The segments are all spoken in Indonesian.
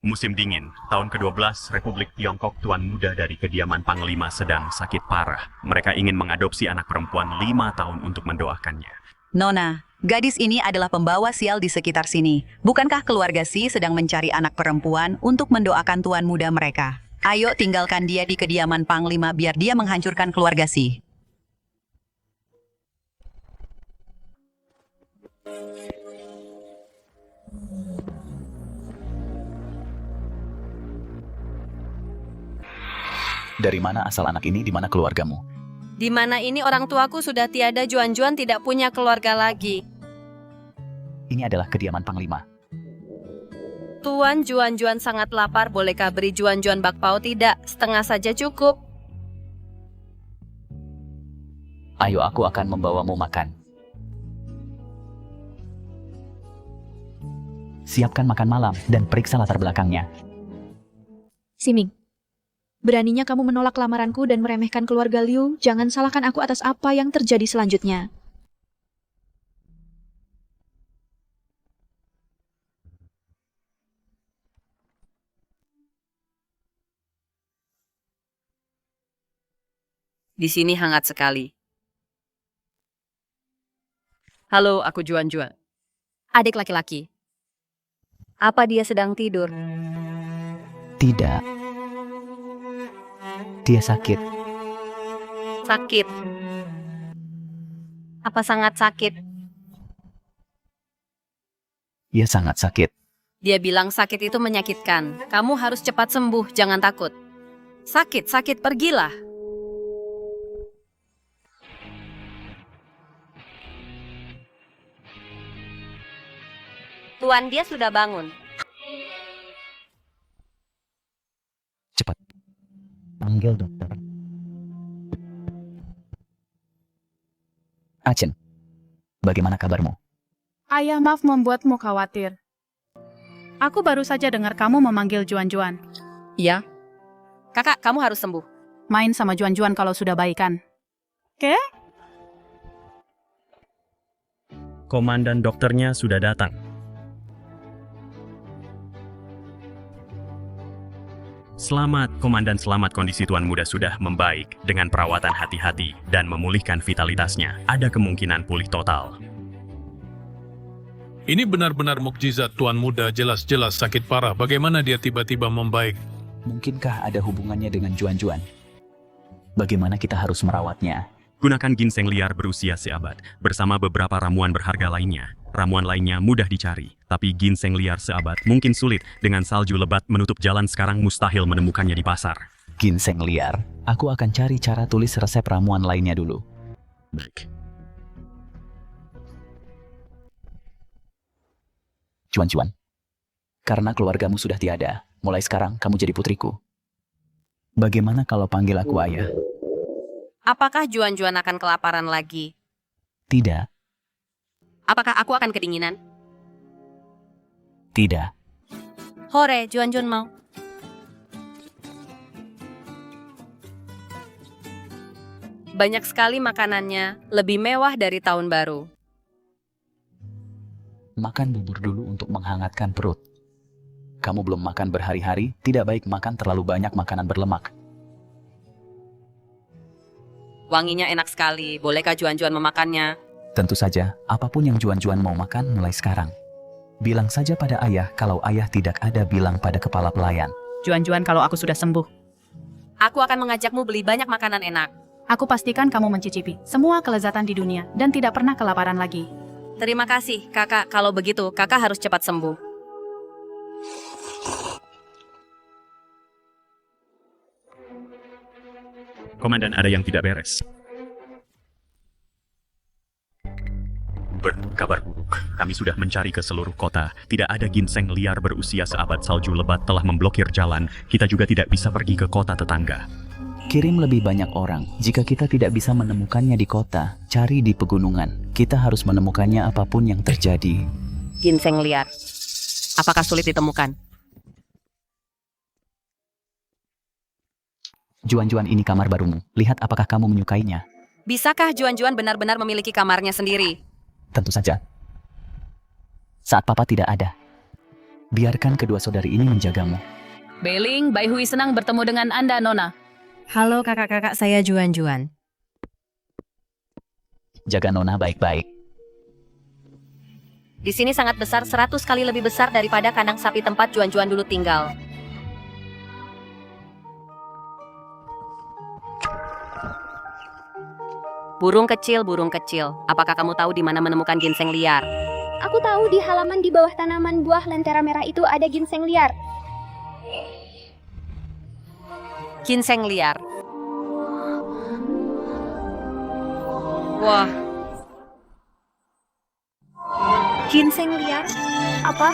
Musim dingin, tahun ke-12, Republik Tiongkok tuan muda dari kediaman Panglima sedang sakit parah. Mereka ingin mengadopsi anak perempuan 5 tahun untuk mendoakannya. Nona, gadis ini adalah pembawa sial di sekitar sini. Bukankah keluarga Si sedang mencari anak perempuan untuk mendoakan tuan muda mereka? Ayo tinggalkan dia di kediaman Panglima biar dia menghancurkan keluarga Si. Dari mana asal anak ini, di mana keluargamu? Di mana ini orang tuaku sudah tiada, Juan-Juan tidak punya keluarga lagi. Ini adalah kediaman Panglima. Tuan, Juan-Juan sangat lapar, bolehkah beri Juan-Juan bakpao? Tidak, setengah saja cukup. Ayo, aku akan membawamu makan. Siapkan makan malam dan periksa latar belakangnya. Siming, beraninya kamu menolak lamaranku dan meremehkan keluarga Liu. Jangan salahkan aku atas apa yang terjadi selanjutnya. Di sini hangat sekali. Halo, aku Juan-Juan. Adik laki-laki. Apa dia sedang tidur? Tidak. Dia sakit. Sakit. Apa sangat sakit? Ia sangat sakit. Dia bilang sakit itu menyakitkan. Kamu harus cepat sembuh, jangan takut. Sakit, pergilah. Tuan, dia sudah bangun. Cepat. Panggil dokter. Achen, bagaimana kabarmu? Ayah, maaf membuatmu khawatir. Aku baru saja dengar kamu memanggil Juan-Juan. Iya. Kakak, kamu harus sembuh. Main sama Juan-Juan kalau sudah baikan. Oke? Komandan dokternya sudah datang. Selamat, Komandan, selamat, kondisi tuan muda sudah membaik dengan perawatan hati-hati dan memulihkan vitalitasnya. Ada kemungkinan pulih total. Ini benar-benar mukjizat, tuan muda jelas-jelas sakit parah. Bagaimana dia tiba-tiba membaik? Mungkinkah ada hubungannya dengan Juan-Juan? Bagaimana kita harus merawatnya? Gunakan ginseng liar berusia seabad bersama beberapa ramuan berharga lainnya. Ramuan lainnya mudah dicari, tapi ginseng liar seabad mungkin sulit. Dengan salju lebat menutup jalan sekarang mustahil menemukannya di pasar. Ginseng liar? Aku akan cari cara tulis resep ramuan lainnya dulu. Baik. Juan-Juan, karena keluargamu sudah tiada, mulai sekarang kamu jadi putriku. Bagaimana kalau panggil aku ayah? Apakah Juan-Juan akan kelaparan lagi? Tidak, Apakah aku akan kedinginan? tidak. Hore, Juan-Juan mau. Banyak sekali makanannya, lebih mewah dari tahun baru. Makan bubur dulu untuk menghangatkan perut. Kamu belum makan berhari-hari, tidak baik makan terlalu banyak makanan berlemak. Wanginya enak sekali, bolehkah Juan-Juan memakannya? Tentu saja, apapun yang Juan-Juan mau makan mulai sekarang. Bilang saja pada ayah, kalau ayah tidak ada bilang pada kepala pelayan. Juan-Juan, kalau aku sudah sembuh, Aku akan mengajakmu beli banyak makanan enak. aku pastikan kamu mencicipi semua kelezatan di dunia dan tidak pernah kelaparan lagi. Terima kasih, kakak. Kalau begitu, kakak harus cepat sembuh. Komandan, ada yang tidak beres. Kabar buruk. Kami sudah mencari ke seluruh kota. Tidak ada ginseng liar berusia seabad. Salju lebat telah memblokir jalan. Kita juga tidak bisa pergi ke kota tetangga. Kirim lebih banyak orang. Jika kita tidak bisa menemukannya di kota, cari di pegunungan. Kita harus menemukannya apapun yang terjadi. Ginseng liar. Apakah sulit ditemukan? Juan-Juan, ini kamar barumu. Lihat apakah kamu menyukainya. Bisakah Juan-Juan benar-benar memiliki kamarnya sendiri? Tentu saja. Saat papa tidak ada. Biarkan kedua saudari ini menjagamu. Bailing, Bai Hui senang bertemu dengan Anda, Nona. Halo kakak-kakak, saya Juan-Juan. Jaga Nona baik-baik. Di sini sangat besar, 100 kali lebih besar daripada kandang sapi tempat Juan-Juan dulu tinggal. Burung kecil, apakah kamu tahu di mana menemukan ginseng liar? Aku tahu di halaman di bawah tanaman buah lentera merah itu ada ginseng liar. Ginseng liar. Wah. Ginseng liar? Apa?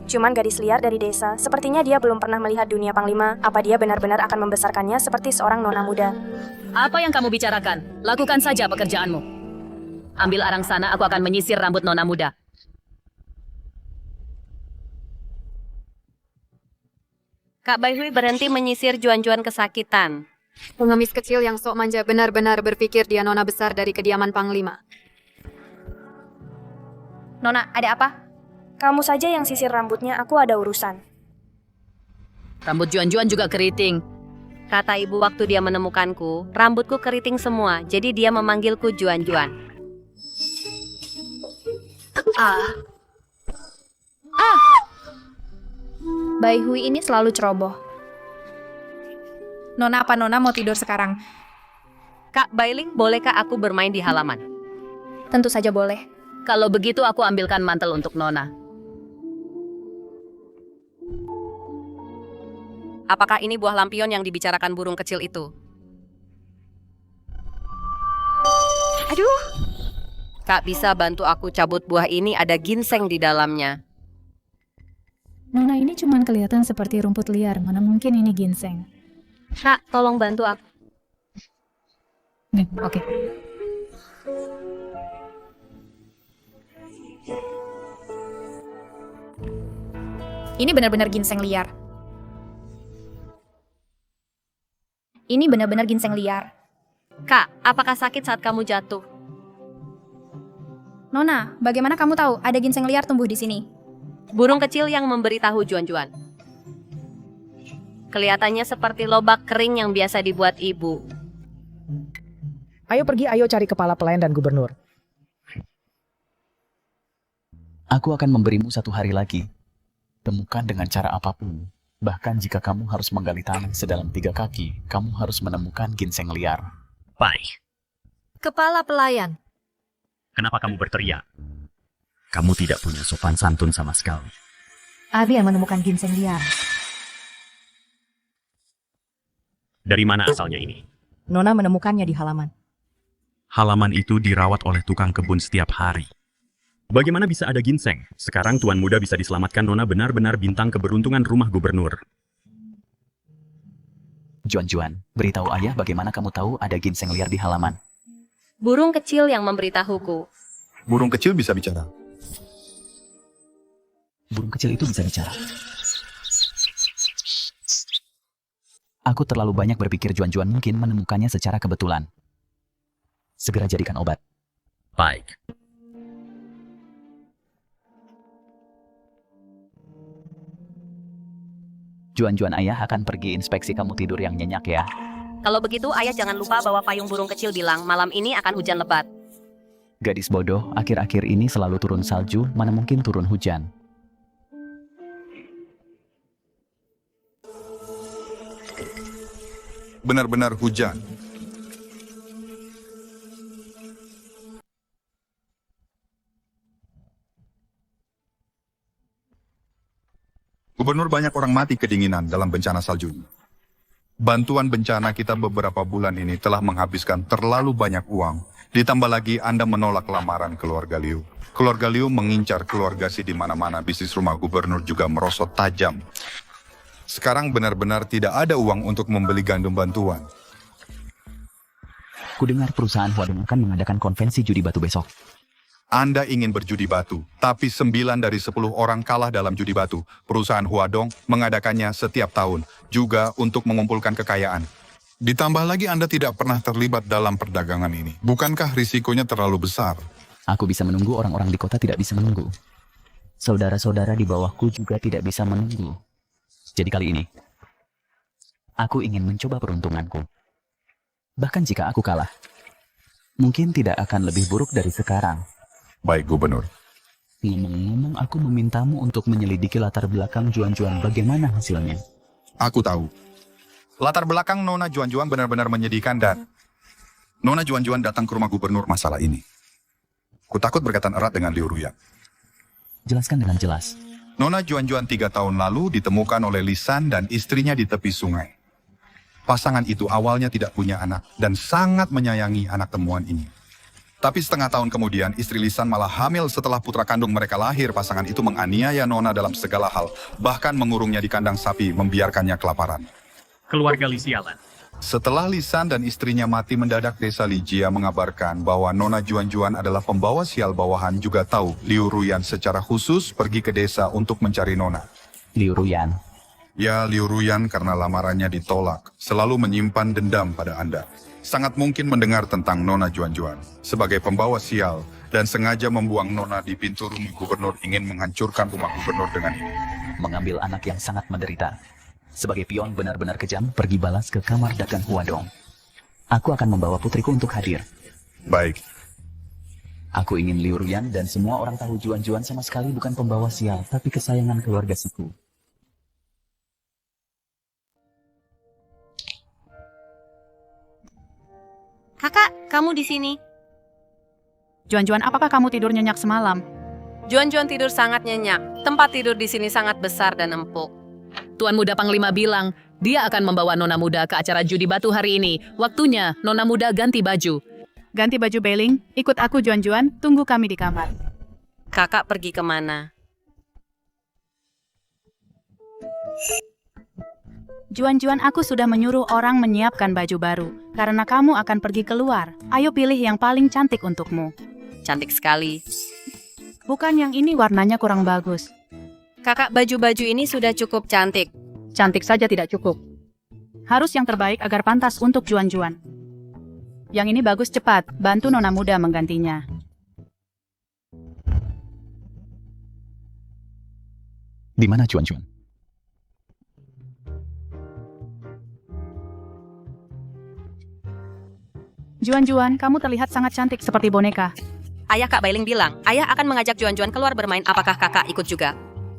Cuman gadis liar dari desa, sepertinya dia belum pernah melihat dunia Panglima. Apa dia benar-benar akan membesarkannya seperti seorang nona muda? Apa yang kamu bicarakan? Lakukan saja pekerjaanmu. Ambil arang sana, aku akan menyisir rambut Nona muda. Kak Bai Hui berhenti menyisir Juan-Juan kesakitan. Pengemis kecil yang sok manja benar-benar berpikir dia nona besar dari kediaman Panglima. Nona, ada apa? Kamu saja yang sisir rambutnya, aku ada urusan. Rambut Juan-Juan juga keriting. Kata ibu waktu dia menemukanku, rambutku keriting semua, jadi dia memanggilku Juan-Juan. Bai Hui ini selalu ceroboh. Nona, apa Nona mau tidur sekarang? Kak Bailing, bolehkah aku bermain di halaman? Tentu saja boleh. Kalau begitu aku ambilkan mantel untuk Nona. Apakah ini buah lampion yang dibicarakan burung kecil itu? Aduh, Kak, bisa bantu aku cabut buah ini, ada ginseng di dalamnya. Nona, ini cuma kelihatan seperti rumput liar, mana mungkin ini ginseng. Kak, tolong bantu aku. Oke. ini benar-benar ginseng liar. Ini benar-benar ginseng liar. Kak, apakah sakit saat kamu jatuh? Nona, bagaimana kamu tahu ada ginseng liar tumbuh di sini? Burung kecil yang memberitahu Juan-Juan. Kelihatannya seperti lobak kering yang biasa dibuat ibu. Ayo pergi, ayo cari kepala pelayan dan gubernur. Aku akan memberimu 1 hari lagi. Temukan dengan cara apapun. Bahkan jika kamu harus menggali tanah sedalam 3 kaki, kamu harus menemukan ginseng liar. Baik. Kepala pelayan. Kenapa kamu berteriak? Kamu tidak punya sopan santun sama sekali. Abi yang menemukan ginseng liar. Dari mana asalnya ini? Nona menemukannya di halaman. Halaman itu dirawat oleh tukang kebun setiap hari. Bagaimana bisa ada ginseng? Sekarang Tuan Muda bisa diselamatkan. Nona benar-benar bintang keberuntungan rumah gubernur. Juan-Juan, beritahu ayah bagaimana kamu tahu ada ginseng liar di halaman. Burung kecil yang memberitahuku. Burung kecil bisa bicara. Burung kecil itu bisa bicara. Aku terlalu banyak berpikir Juan-Juan mungkin menemukannya secara kebetulan. Segera jadikan obat. Baik. Juan-Juan, ayah akan pergi inspeksi kamu tidur yang nyenyak ya. Kalau begitu, ayah jangan lupa bawa payung. Burung kecil bilang malam ini akan hujan lebat. Gadis bodoh, akhir-akhir ini selalu turun salju, mana mungkin turun hujan. Benar-benar hujan. Gubernur, banyak orang mati kedinginan dalam bencana salju ini. Bantuan bencana kita beberapa bulan ini telah menghabiskan terlalu banyak uang. Ditambah lagi Anda menolak lamaran keluarga Liu. Keluarga Liu mengincar keluarga Si di mana-mana. Bisnis rumah gubernur juga merosot tajam. Sekarang benar-benar tidak ada uang untuk membeli gandum bantuan. Kudengar perusahaan Huadong akan mengadakan konvensi judi batu besok. Anda ingin berjudi batu, tapi 9 dari 10 orang kalah dalam judi batu. Perusahaan Huadong mengadakannya setiap tahun, juga untuk mengumpulkan kekayaan. Ditambah lagi Anda tidak pernah terlibat dalam perdagangan ini. Bukankah risikonya terlalu besar? Aku bisa menunggu, orang-orang di kota tidak bisa menunggu. Saudara-saudara di bawahku juga tidak bisa menunggu. Jadi kali ini, aku ingin mencoba peruntunganku. Bahkan jika aku kalah, mungkin tidak akan lebih buruk dari sekarang. Baik, Gubernur. Ngomong-ngomong, aku memintamu untuk menyelidiki latar belakang Juan-Juan. Bagaimana hasilnya? Aku tahu. Latar belakang Nona Juan-Juan benar-benar menyedihkan dan Nona Juan-Juan datang ke rumah gubernur masalah ini. Kutakut berkaitan erat dengan Liu Ruyan. Jelaskan dengan jelas. Nona Juan-Juan 3 tahun lalu ditemukan oleh Lisan dan istrinya di tepi sungai. Pasangan itu awalnya tidak punya anak dan sangat menyayangi anak temuan ini. Tapi setengah tahun kemudian, istri Lisan malah hamil setelah putra kandung mereka lahir. Pasangan itu menganiaya Nona dalam segala hal, bahkan mengurungnya di kandang sapi, membiarkannya kelaparan. Keluarga Li sialan. Setelah Lisan dan istrinya mati mendadak, desa Lijia mengabarkan bahwa Nona Juan-Juan adalah pembawa sial bawahan. Juga tahu Liu Ruyan secara khusus pergi ke desa untuk mencari Nona. Liu Ruyan? Ya, Liu Ruyan karena lamarannya ditolak, selalu menyimpan dendam pada Anda. Sangat mungkin mendengar tentang Nona Juan-Juan sebagai pembawa sial dan sengaja membuang Nona di pintu rumah gubernur, ingin menghancurkan rumah gubernur dengan ini. Mengambil anak yang sangat menderita. Sebagai pion benar-benar kejam, pergi balas ke kamar dagang Huadong. Aku akan membawa putriku untuk hadir. Baik. Aku ingin Liu Ruyan dan semua orang tahu Juan-Juan sama sekali bukan pembawa sial, tapi kesayangan keluarga siku. Kakak, kamu di sini. Juan-Juan, apakah kamu tidur nyenyak semalam? Juan-Juan tidur sangat nyenyak. Tempat tidur di sini sangat besar dan empuk. Tuan Muda Panglima bilang, dia akan membawa Nona Muda ke acara judi batu hari ini. Waktunya Nona Muda ganti baju. Ganti baju, Beling. Ikut aku, Juan-Juan. Tunggu kami di kamar. Kakak pergi kemana? Juan-Juan, aku sudah menyuruh orang menyiapkan baju baru. Karena kamu akan pergi keluar. Ayo pilih yang paling cantik untukmu. Cantik sekali. Bukan yang ini, warnanya kurang bagus. Kakak, baju-baju ini sudah cukup cantik. Cantik saja tidak cukup. Harus yang terbaik agar pantas untuk Juan-Juan. Yang ini bagus, cepat. Bantu Nona Muda menggantinya. Di mana Juan-Juan? Juan-Juan, kamu terlihat sangat cantik seperti boneka. Ayah Kak Bailing bilang, ayah akan mengajak Juan-Juan keluar bermain. Apakah kakak ikut juga?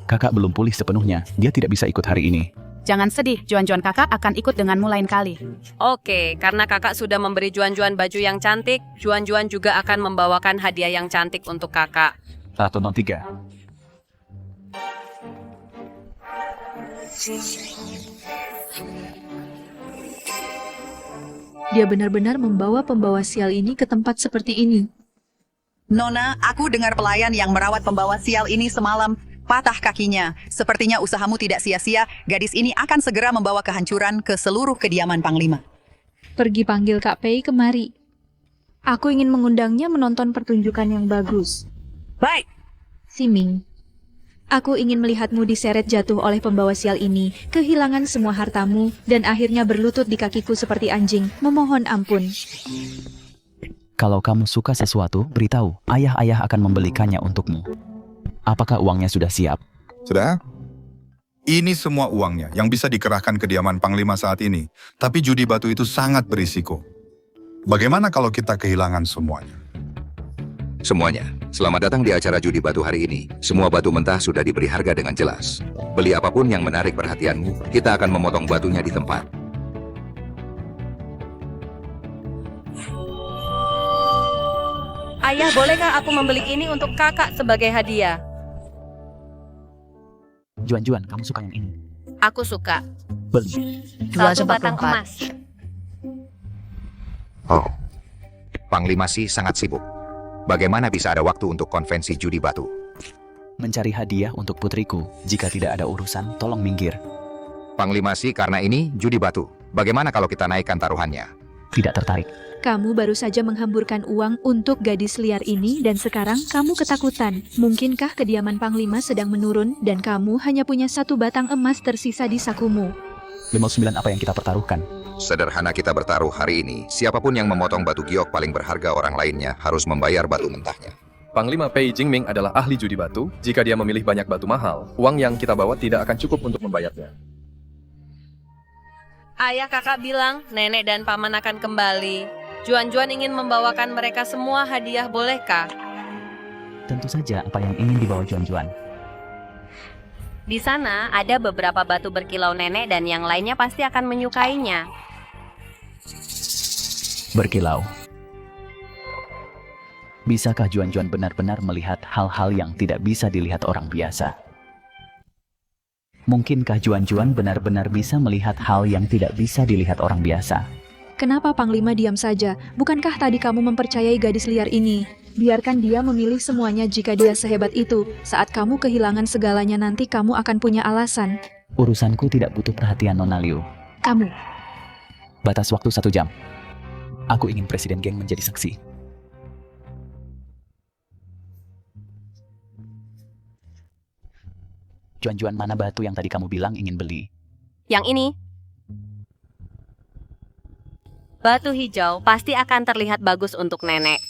Kakak belum pulih sepenuhnya. Dia tidak bisa ikut hari ini. Jangan sedih, Juan-Juan, kakak akan ikut denganmu lain kali. Oke, karena kakak sudah memberi Juan-Juan baju yang cantik, Juan-Juan juga akan membawakan hadiah yang cantik untuk kakak. Ratu Non 3. Dia benar-benar membawa pembawa sial ini ke tempat seperti ini. Nona, aku dengar pelayan yang merawat pembawa sial ini semalam patah kakinya. Sepertinya usahamu tidak sia-sia. Gadis ini akan segera membawa kehancuran ke seluruh kediaman Panglima. Pergi panggil Kak Pei kemari. Aku ingin mengundangnya menonton pertunjukan yang bagus. Baik. Siming, aku ingin melihatmu diseret jatuh oleh pembawa sial ini, kehilangan semua hartamu, dan akhirnya berlutut di kakiku seperti anjing, memohon ampun. Kalau kamu suka sesuatu, beritahu. Ayah-ayah akan membelikannya untukmu. Apakah uangnya sudah siap? Sudah? Ini semua uangnya yang bisa dikerahkan ke kediaman Panglima saat ini. Tapi judi batu itu sangat berisiko. Bagaimana kalau kita kehilangan semuanya? Semuanya. Selamat datang di acara judi batu hari ini. Semua batu mentah sudah diberi harga dengan jelas. Beli apapun yang menarik perhatianmu, kita akan memotong batunya di tempat. Ayah, bolehkah aku membeli ini untuk kakak sebagai hadiah? Juan-Juan, kamu suka yang ini? Aku suka. Beli. 1 batang emas. Oh, Panglima Si sangat sibuk. Bagaimana bisa ada waktu untuk konvensi judi batu? Mencari hadiah untuk putriku. Jika tidak ada urusan, tolong minggir. Panglima Si, karena ini judi batu. Bagaimana kalau kita naikkan taruhannya? Tidak tertarik. Kamu baru saja menghamburkan uang untuk gadis liar ini dan sekarang kamu ketakutan. Mungkinkah kediaman Panglima sedang menurun dan kamu hanya punya 1 batang emas tersisa di sakumu? 59 apa yang kita pertaruhkan? Sederhana kita bertaruh hari ini, siapapun yang memotong batu giok paling berharga orang lainnya harus membayar batu mentahnya. Panglima Pei Jingming adalah ahli judi batu. Jika dia memilih banyak batu mahal, uang yang kita bawa tidak akan cukup untuk membayarnya. Ayah kakak bilang nenek dan paman akan kembali. Juan-Juan ingin membawakan mereka semua hadiah, bolehkah? Tentu saja apa yang ingin dibawa Juan-Juan. Di sana ada beberapa batu berkilau nenek dan yang lainnya pasti akan menyukainya. Berkilau. Bisakah Juan-Juan benar-benar melihat hal-hal yang tidak bisa dilihat orang biasa? Mungkinkah Juan-Juan benar-benar bisa melihat hal yang tidak bisa dilihat orang biasa? Kenapa Panglima diam saja? Bukankah tadi kamu mempercayai gadis liar ini? Biarkan dia memilih semuanya jika dia sehebat itu. Saat kamu kehilangan segalanya nanti kamu akan punya alasan. Urusanku tidak butuh perhatian Nona Liu. Kamu. Batas waktu 1 jam. Aku ingin Presiden Geng menjadi saksi. Juan-Juan, mana batu yang tadi kamu bilang ingin beli? Yang ini. Batu hijau pasti akan terlihat bagus untuk nenek.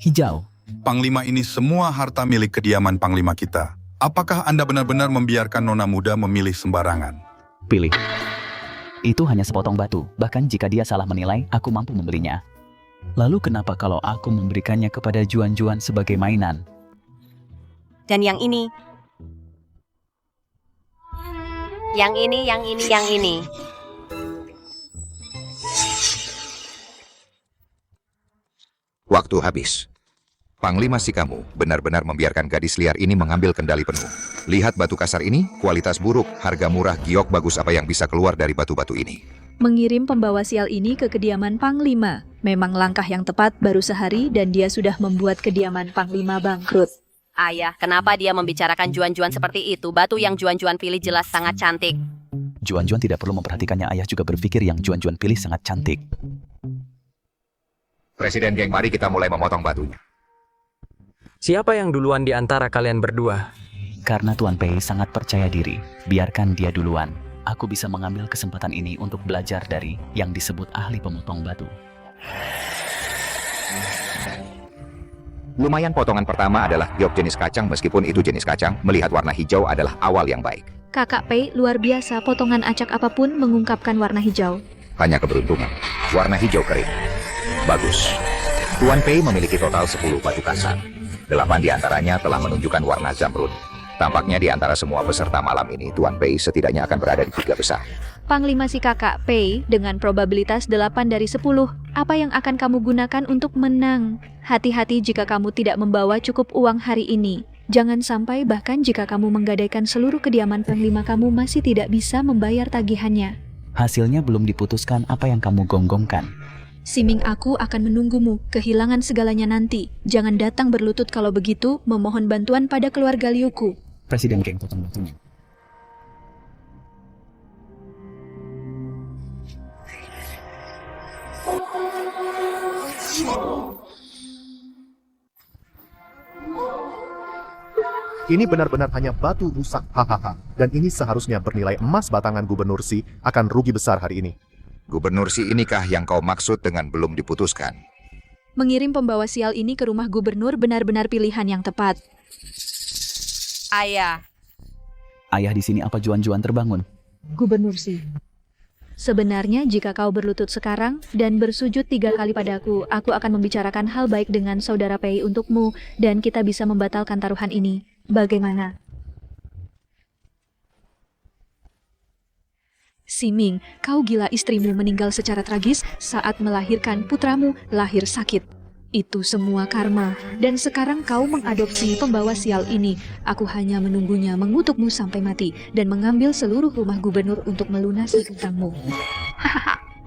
Hijau. Panglima, ini semua harta milik kediaman Panglima kita. Apakah Anda benar-benar membiarkan nona muda memilih sembarangan? Pilih. Itu hanya sepotong batu, bahkan jika dia salah menilai, aku mampu membelinya. Lalu kenapa kalau aku memberikannya kepada Juan-Juan sebagai mainan? Dan yang ini. Yang ini, yang ini, yang ini. Waktu habis. Panglima si kamu benar-benar membiarkan gadis liar ini mengambil kendali penuh. Lihat batu kasar ini, kualitas buruk, harga murah, giok bagus apa yang bisa keluar dari batu-batu ini. Mengirim pembawa sial ini ke kediaman Panglima. Memang langkah yang tepat, baru sehari dan dia sudah membuat kediaman Panglima bangkrut. Ayah, kenapa dia membicarakan Juan-Juan seperti itu? Batu yang Juan-Juan pilih jelas sangat cantik. Juan-Juan tidak perlu memperhatikannya, ayah juga berpikir yang Juan-Juan pilih sangat cantik. Presiden Geng, mari kita mulai memotong batunya. Siapa yang duluan di antara kalian berdua? Karena Tuan Pei sangat percaya diri, biarkan dia duluan. Aku bisa mengambil kesempatan ini untuk belajar dari yang disebut ahli pemotong batu. Lumayan, potongan pertama adalah giok jenis kacang. Meskipun itu jenis kacang, melihat warna hijau adalah awal yang baik. Kakak Pei luar biasa, potongan acak apapun mengungkapkan warna hijau. Hanya keberuntungan. Warna hijau kering. Bagus. Tuan Pei memiliki total 10 batu kasar. 8 di antaranya telah menunjukkan warna zamrud. Tampaknya di antara semua peserta malam ini, Tuan Pei setidaknya akan berada di 3 besar. Panglima si kakak Pei dengan probabilitas 8 dari 10. Apa yang akan kamu gunakan untuk menang? Hati-hati jika kamu tidak membawa cukup uang hari ini. Jangan sampai bahkan jika kamu menggadaikan seluruh kediaman Panglima kamu masih tidak bisa membayar tagihannya. Hasilnya belum diputuskan apa yang kamu gonggongkan. Siming, aku akan menunggumu, kehilangan segalanya nanti. Jangan datang berlutut kalau begitu, memohon bantuan pada keluarga Liuku. Presiden Geng potong batunya. Ini benar-benar hanya batu rusak, hahaha. Dan ini seharusnya bernilai emas. Batangan Gubernur Si akan rugi besar hari ini. Gubernur Si inikah yang kau maksud dengan belum diputuskan? Mengirim pembawa sial ini ke rumah gubernur benar-benar pilihan yang tepat. Ayah. Ayah di sini apa Juan-Juan terbangun? Gubernur Si. Sebenarnya jika kau berlutut sekarang dan bersujud 3 kali padaku, aku akan membicarakan hal baik dengan saudara Pei untukmu dan kita bisa membatalkan taruhan ini. Bagaimana? Siming, kau gila, istrimu meninggal secara tragis saat melahirkan putramu, lahir sakit. Itu semua karma, dan sekarang kau mengadopsi pembawa sial ini. Aku hanya menunggunya mengutukmu sampai mati, dan mengambil seluruh rumah gubernur untuk melunasi hutangmu.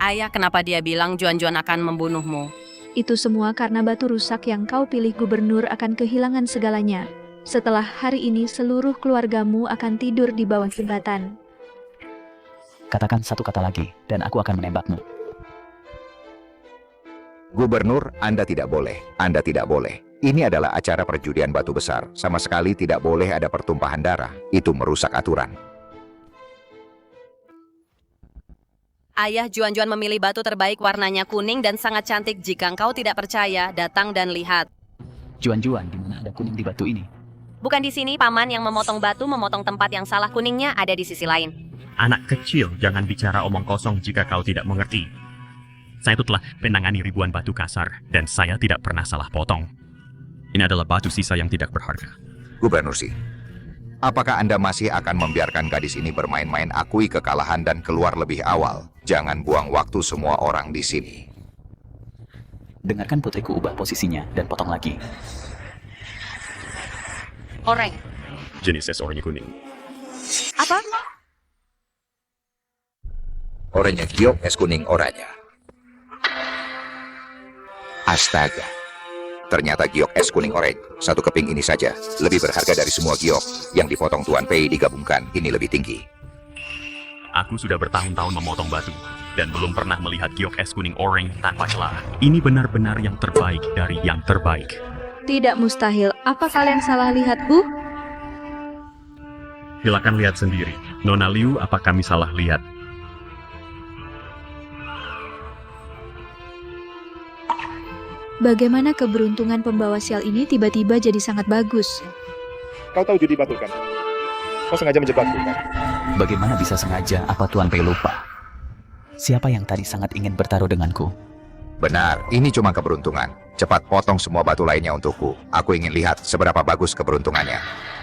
Ayah, kenapa dia bilang Juan-Juan akan membunuhmu? Itu semua karena batu rusak yang kau pilih gubernur akan kehilangan segalanya. Setelah hari ini seluruh keluargamu akan tidur di bawah jembatan. Katakan satu kata lagi, dan aku akan menembakmu. Gubernur, Anda tidak boleh. Anda tidak boleh. Ini adalah acara perjudian batu besar. Sama sekali tidak boleh ada pertumpahan darah. Itu merusak aturan. Ayah Juan-Juan memilih batu terbaik warnanya kuning dan sangat cantik. Jika engkau tidak percaya, datang dan lihat. Juan-Juan, di mana ada kuning di batu ini? Bukan di sini, Paman. Yang memotong batu memotong tempat yang salah. Kuningnya ada di sisi lain. Anak kecil, jangan bicara omong kosong jika kau tidak mengerti. Saya itu telah menangani ribuan batu kasar, dan saya tidak pernah salah potong. Ini adalah batu sisa yang tidak berharga. Gubernur Si, apakah Anda masih akan membiarkan gadis ini bermain-main? Akui kekalahan dan keluar lebih awal. Jangan buang waktu semua orang di sini. Dengarkan putriku ubah posisinya dan potong lagi. Oranye. Jenis es oranye kuning. Apa? Oranye giok es kuning oranye. Astaga. Ternyata giok es kuning oranye. Satu keping ini saja lebih berharga dari semua giok yang dipotong Tuan Pei digabungkan. Ini lebih tinggi. Aku sudah bertahun-tahun memotong batu, dan belum pernah melihat giok es kuning oranye tanpa celah. Ini benar-benar yang terbaik dari yang terbaik. Tidak mustahil. Apa kalian salah lihat, Bu? Silakan lihat sendiri. Nona Liu, apa kami salah lihat? Bagaimana keberuntungan pembawa sial ini tiba-tiba jadi sangat bagus? Kau tahu judi batu kan? Kau sengaja menjebakku kan? Bagaimana bisa sengaja? Apa Tuan Pei lupa? Siapa yang tadi sangat ingin bertaruh denganku? Benar, ini cuma keberuntungan. Cepat potong semua batu lainnya untukku. Aku ingin lihat seberapa bagus keberuntungannya.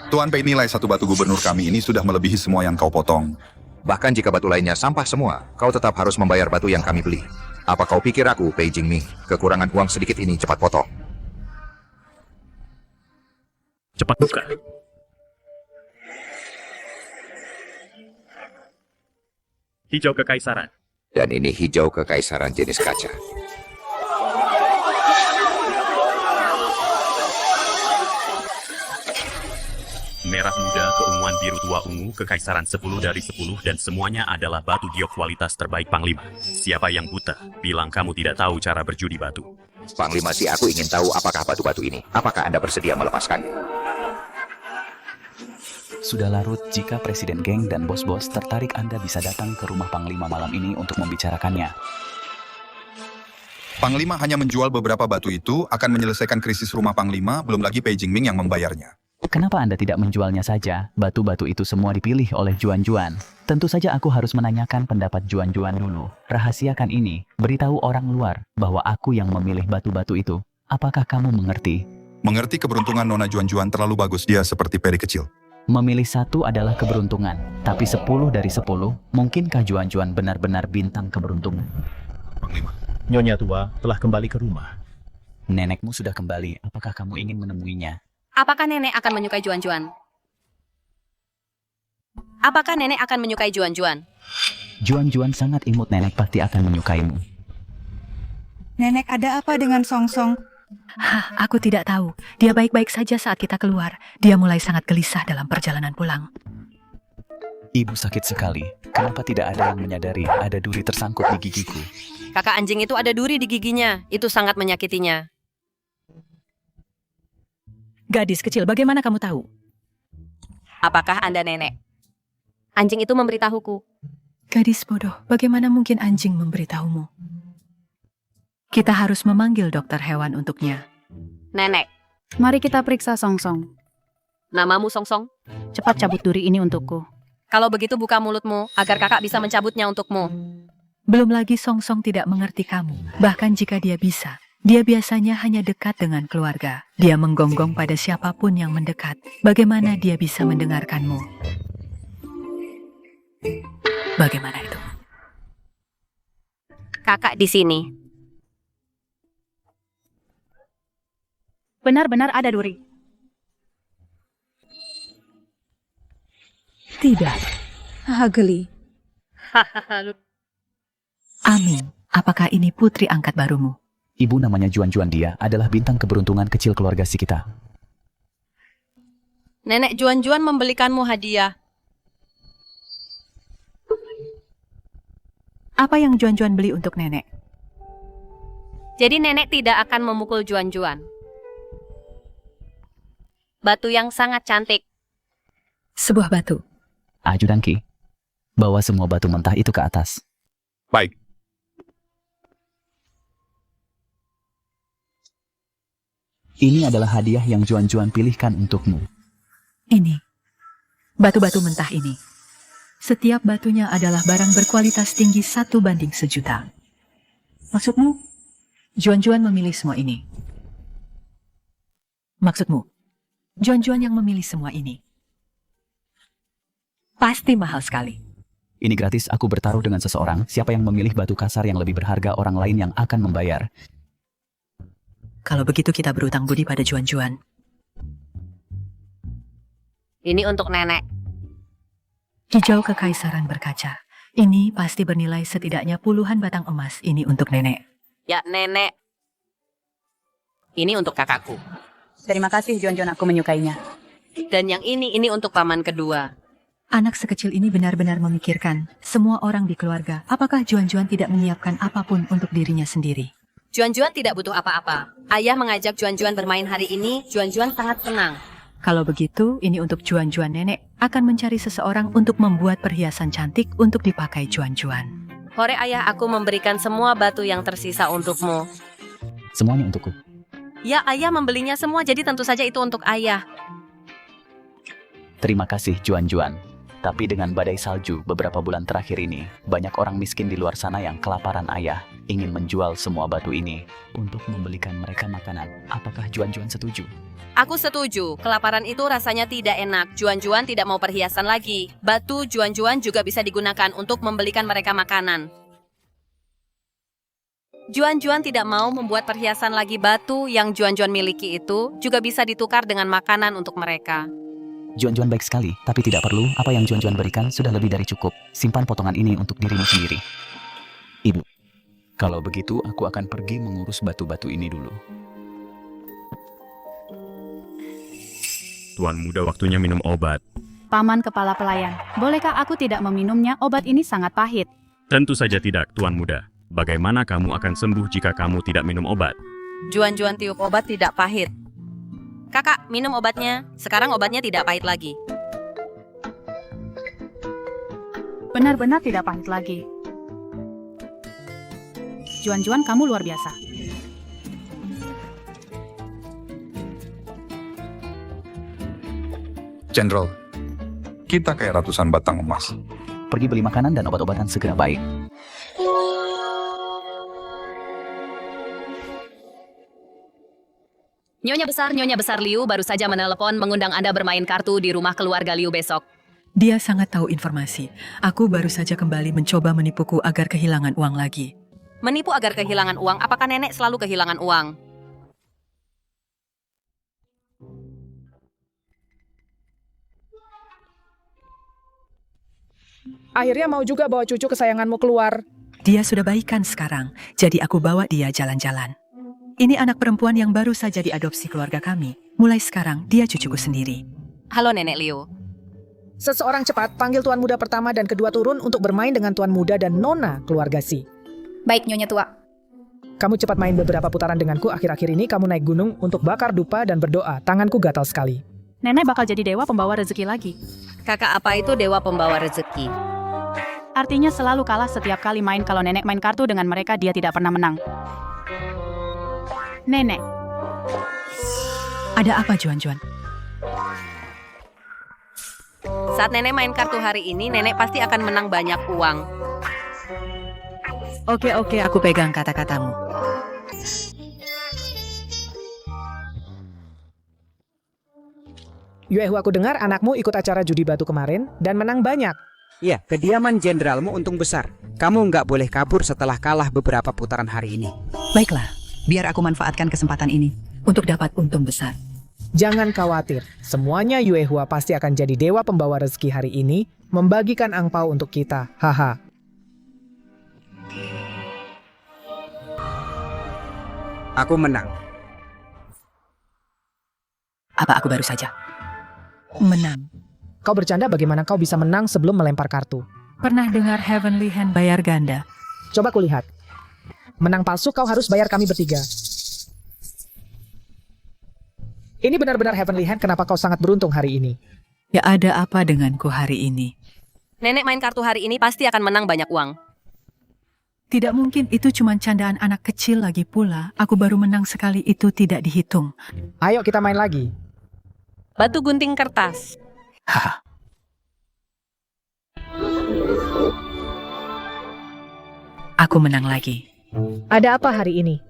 Tuan Pei, nilai satu batu gubernur kami ini sudah melebihi semua yang kau potong. Bahkan jika batu lainnya sampah semua, kau tetap harus membayar batu yang kami beli. Apa kau pikir aku, Pei Jingming, kekurangan uang sedikit ini cepat potong? Cepat buka. Hijau kekaisaran. Dan ini hijau kekaisaran jenis kaca. Merah muda, keunguan, biru tua, ungu, kekaisaran 10 dari 10, dan semuanya adalah batu giok kualitas terbaik Panglima. Siapa yang buta? Bilang kamu tidak tahu cara berjudi batu. Panglima Si, aku ingin tahu apakah batu-batu ini. Apakah Anda bersedia melepaskannya? Sudah larut, jika Presiden Geng dan bos-bos tertarik, Anda bisa datang ke rumah Panglima malam ini untuk membicarakannya. Panglima hanya menjual beberapa batu itu akan menyelesaikan krisis rumah Panglima, belum lagi Pei Jingming yang membayarnya. Kenapa Anda tidak menjualnya saja? Batu-batu itu semua dipilih oleh Juan-Juan. Tentu saja aku harus menanyakan pendapat Juan-Juan dulu. Rahasiakan ini, beritahu orang luar bahwa aku yang memilih batu-batu itu. Apakah kamu mengerti? Mengerti keberuntungan Nona Juan-Juan terlalu bagus, dia seperti peri kecil. Memilih satu adalah keberuntungan, tapi 10 dari 10, mungkinkah Juan-Juan benar-benar bintang keberuntungan? Panglima. Nyonya tua telah kembali ke rumah. Nenekmu sudah kembali, apakah kamu ingin menemuinya? Apakah nenek akan menyukai Juan-Juan? Apakah nenek akan menyukai Juan-Juan? Juan-Juan sangat imut, nenek pasti akan menyukaimu. Nenek, ada apa dengan Song-Song? Aku tidak tahu. Dia baik-baik saja saat kita keluar. Dia mulai sangat gelisah dalam perjalanan pulang. Ibu sakit sekali. Kenapa tidak ada yang menyadari ada duri tersangkut di gigiku? Kakak anjing itu ada duri di giginya. Itu sangat menyakitinya. Gadis kecil, bagaimana kamu tahu? Apakah Anda nenek? Anjing itu memberitahuku. Gadis bodoh, bagaimana mungkin anjing memberitahumu? Kita harus memanggil dokter hewan untuknya. Nenek. Mari kita periksa Song-Song. Namamu Song-Song? Cepat cabut duri ini untukku. Kalau begitu buka mulutmu, agar kakak bisa mencabutnya untukmu. Belum lagi Song-Song tidak mengerti kamu. Bahkan jika dia bisa, dia biasanya hanya dekat dengan keluarga. Dia menggonggong pada siapapun yang mendekat. Bagaimana dia bisa mendengarkanmu? Bagaimana itu? Kakak di sini. Benar-benar ada duri. Tidak. Geli. Amin. Apakah ini putri angkat barumu? Ibu namanya Juan-Juan, dia adalah bintang keberuntungan kecil keluarga si kita. Nenek Juan-Juan membelikanmu hadiah. Apa yang Juan-Juan beli untuk nenek? Jadi nenek tidak akan memukul Juan-Juan. Batu yang sangat cantik. Sebuah batu. Ajudan Ki, bawa semua batu mentah itu ke atas. Baik. Ini adalah hadiah yang Juan-Juan pilihkan untukmu. Ini. Batu-batu mentah ini. Setiap batunya adalah barang berkualitas tinggi 1:1.000.000. Maksudmu, Juan-Juan memilih semua ini? Maksudmu, Juan-Juan yang memilih semua ini? Pasti mahal sekali. Ini gratis, aku bertaruh dengan seseorang. Siapa yang memilih batu kasar yang lebih berharga, orang lain yang akan membayar. Kalau begitu kita berutang budi pada Juan-Juan. Ini untuk nenek. Hijau kekaisaran berkaca. Ini pasti bernilai setidaknya puluhan batang emas. Ini untuk nenek. Ya, nenek. Ini untuk kakakku. Terima kasih, Juan-Juan, aku menyukainya. Dan yang ini untuk paman kedua. Anak sekecil ini benar-benar memikirkan semua orang di keluarga. Apakah Juan-Juan tidak menyiapkan apapun untuk dirinya sendiri? Juan-Juan tidak butuh apa-apa. Ayah mengajak Juan-Juan bermain hari ini. Juan-Juan sangat senang. Kalau begitu, ini untuk Juan-Juan nenek akan mencari seseorang untuk membuat perhiasan cantik untuk dipakai Juan-Juan. Hore ayah, aku memberikan semua batu yang tersisa untukmu. Semuanya untukku. Ya, ayah membelinya semua, jadi tentu saja itu untuk ayah. Terima kasih Juan-Juan. Tapi dengan badai salju beberapa bulan terakhir ini, banyak orang miskin di luar sana yang kelaparan ayah, ingin menjual semua batu ini untuk membelikan mereka makanan. Apakah Juan-Juan setuju? Aku setuju, kelaparan itu rasanya tidak enak. Juan-Juan tidak mau perhiasan lagi. Batu Juan-Juan juga bisa digunakan untuk membelikan mereka makanan. Juan-Juan tidak mau membuat perhiasan lagi. Batu yang Juan-Juan miliki itu juga bisa ditukar dengan makanan untuk mereka. Juan-Juan baik sekali, tapi tidak perlu. Apa yang Juan-Juan berikan sudah lebih dari cukup. Simpan potongan ini untuk dirimu sendiri. Ibu, kalau begitu aku akan pergi mengurus batu-batu ini dulu. Tuan muda, waktunya minum obat. Paman kepala pelayan, bolehkah aku tidak meminumnya? Obat ini sangat pahit. Tentu saja tidak, Tuan muda. Bagaimana kamu akan sembuh jika kamu tidak minum obat? Juan-Juan tiup obat tidak pahit. Kakak, minum obatnya. Sekarang obatnya tidak pahit lagi. Benar-benar tidak pahit lagi. Juan-Juan, kamu luar biasa. Jenderal, kita kayak ratusan batang emas. Pergi beli makanan dan obat-obatan segera baik. Nyonya besar Liu baru saja menelepon mengundang Anda bermain kartu di rumah keluarga Liu besok. Dia sangat tahu informasi. Aku baru saja kembali mencoba menipuku agar kehilangan uang lagi. Menipu agar kehilangan uang? Apakah nenek selalu kehilangan uang? Akhirnya mau juga bawa cucu kesayanganmu keluar. Dia sudah baikan sekarang, jadi aku bawa dia jalan-jalan. Ini anak perempuan yang baru saja diadopsi keluarga kami. Mulai sekarang, dia cucuku sendiri. Halo Nenek Liu. Seseorang cepat panggil tuan muda pertama dan kedua turun untuk bermain dengan tuan muda dan nona keluarga Si. Baik, Nyonya tua. Kamu cepat main beberapa putaran denganku. Akhir-akhir ini kamu naik gunung untuk bakar dupa dan berdoa. Tanganku gatal sekali. Nenek bakal jadi dewa pembawa rezeki lagi. Kakak, apa itu dewa pembawa rezeki? Artinya selalu kalah setiap kali main. Kalau nenek main kartu dengan mereka, dia tidak pernah menang. Nenek. Ada apa, Juan-Juan? Saat nenek main kartu hari ini, nenek pasti akan menang banyak uang. Oke, aku pegang kata-katamu. Yuehu, aku dengar anakmu ikut acara judi batu kemarin dan menang banyak. Ya, kediaman jenderalmu untung besar. Kamu nggak boleh kabur setelah kalah beberapa putaran hari ini. Baiklah, biar aku manfaatkan kesempatan ini untuk dapat untung besar. Jangan khawatir, semuanya Yuehua pasti akan jadi dewa pembawa rezeki hari ini, membagikan angpau untuk kita. Haha. Aku menang. Apa aku baru saja menang? Kau bercanda, bagaimana kau bisa menang sebelum melempar kartu? Pernah dengar Heavenly Hand bayar ganda? Coba kulihat. Menang palsu, kau harus bayar kami bertiga. Ini benar-benar Heavenly Hand, kenapa kau sangat beruntung hari ini? Ya, ada apa denganku hari ini? Nenek main kartu hari ini pasti akan menang banyak uang. Tidak mungkin, itu cuma candaan anak kecil lagi pula. Aku baru menang sekali, itu tidak dihitung. Ayo kita main lagi. Batu gunting kertas. Aku menang lagi. Ada apa hari ini?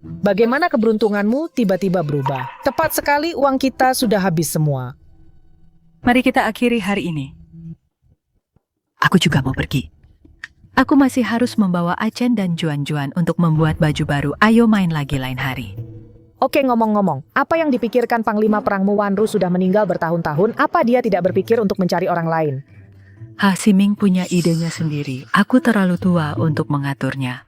Bagaimana keberuntunganmu tiba-tiba berubah? Tepat sekali, uang kita sudah habis semua. Mari kita akhiri hari ini. Aku juga mau pergi. Aku masih harus membawa Achen dan Juan-Juan untuk membuat baju baru. Ayo main lagi lain hari. Oke, ngomong-ngomong, apa yang dipikirkan Panglima Perangmu Wanru sudah meninggal bertahun-tahun? Apa dia tidak berpikir untuk mencari orang lain? Si Ming punya idenya sendiri. Aku terlalu tua untuk mengaturnya.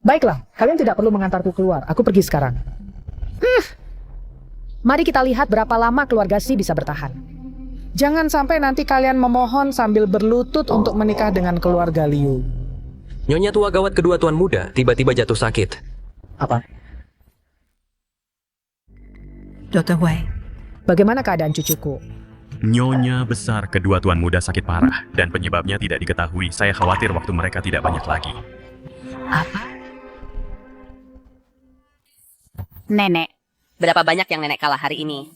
Baiklah, kalian tidak perlu mengantarku keluar. Aku pergi sekarang. Mari kita lihat berapa lama keluarga Si bisa bertahan. Jangan sampai nanti kalian memohon sambil berlutut untuk menikah dengan keluarga Liu. Nyonya tua gawat kedua tuan muda tiba-tiba jatuh sakit. Apa? Dr. Wei. Bagaimana keadaan cucuku? Nyonya besar kedua tuan muda sakit parah dan penyebabnya tidak diketahui. Saya khawatir waktu mereka tidak banyak lagi. Apa? Nenek. Berapa banyak yang nenek kalah hari ini?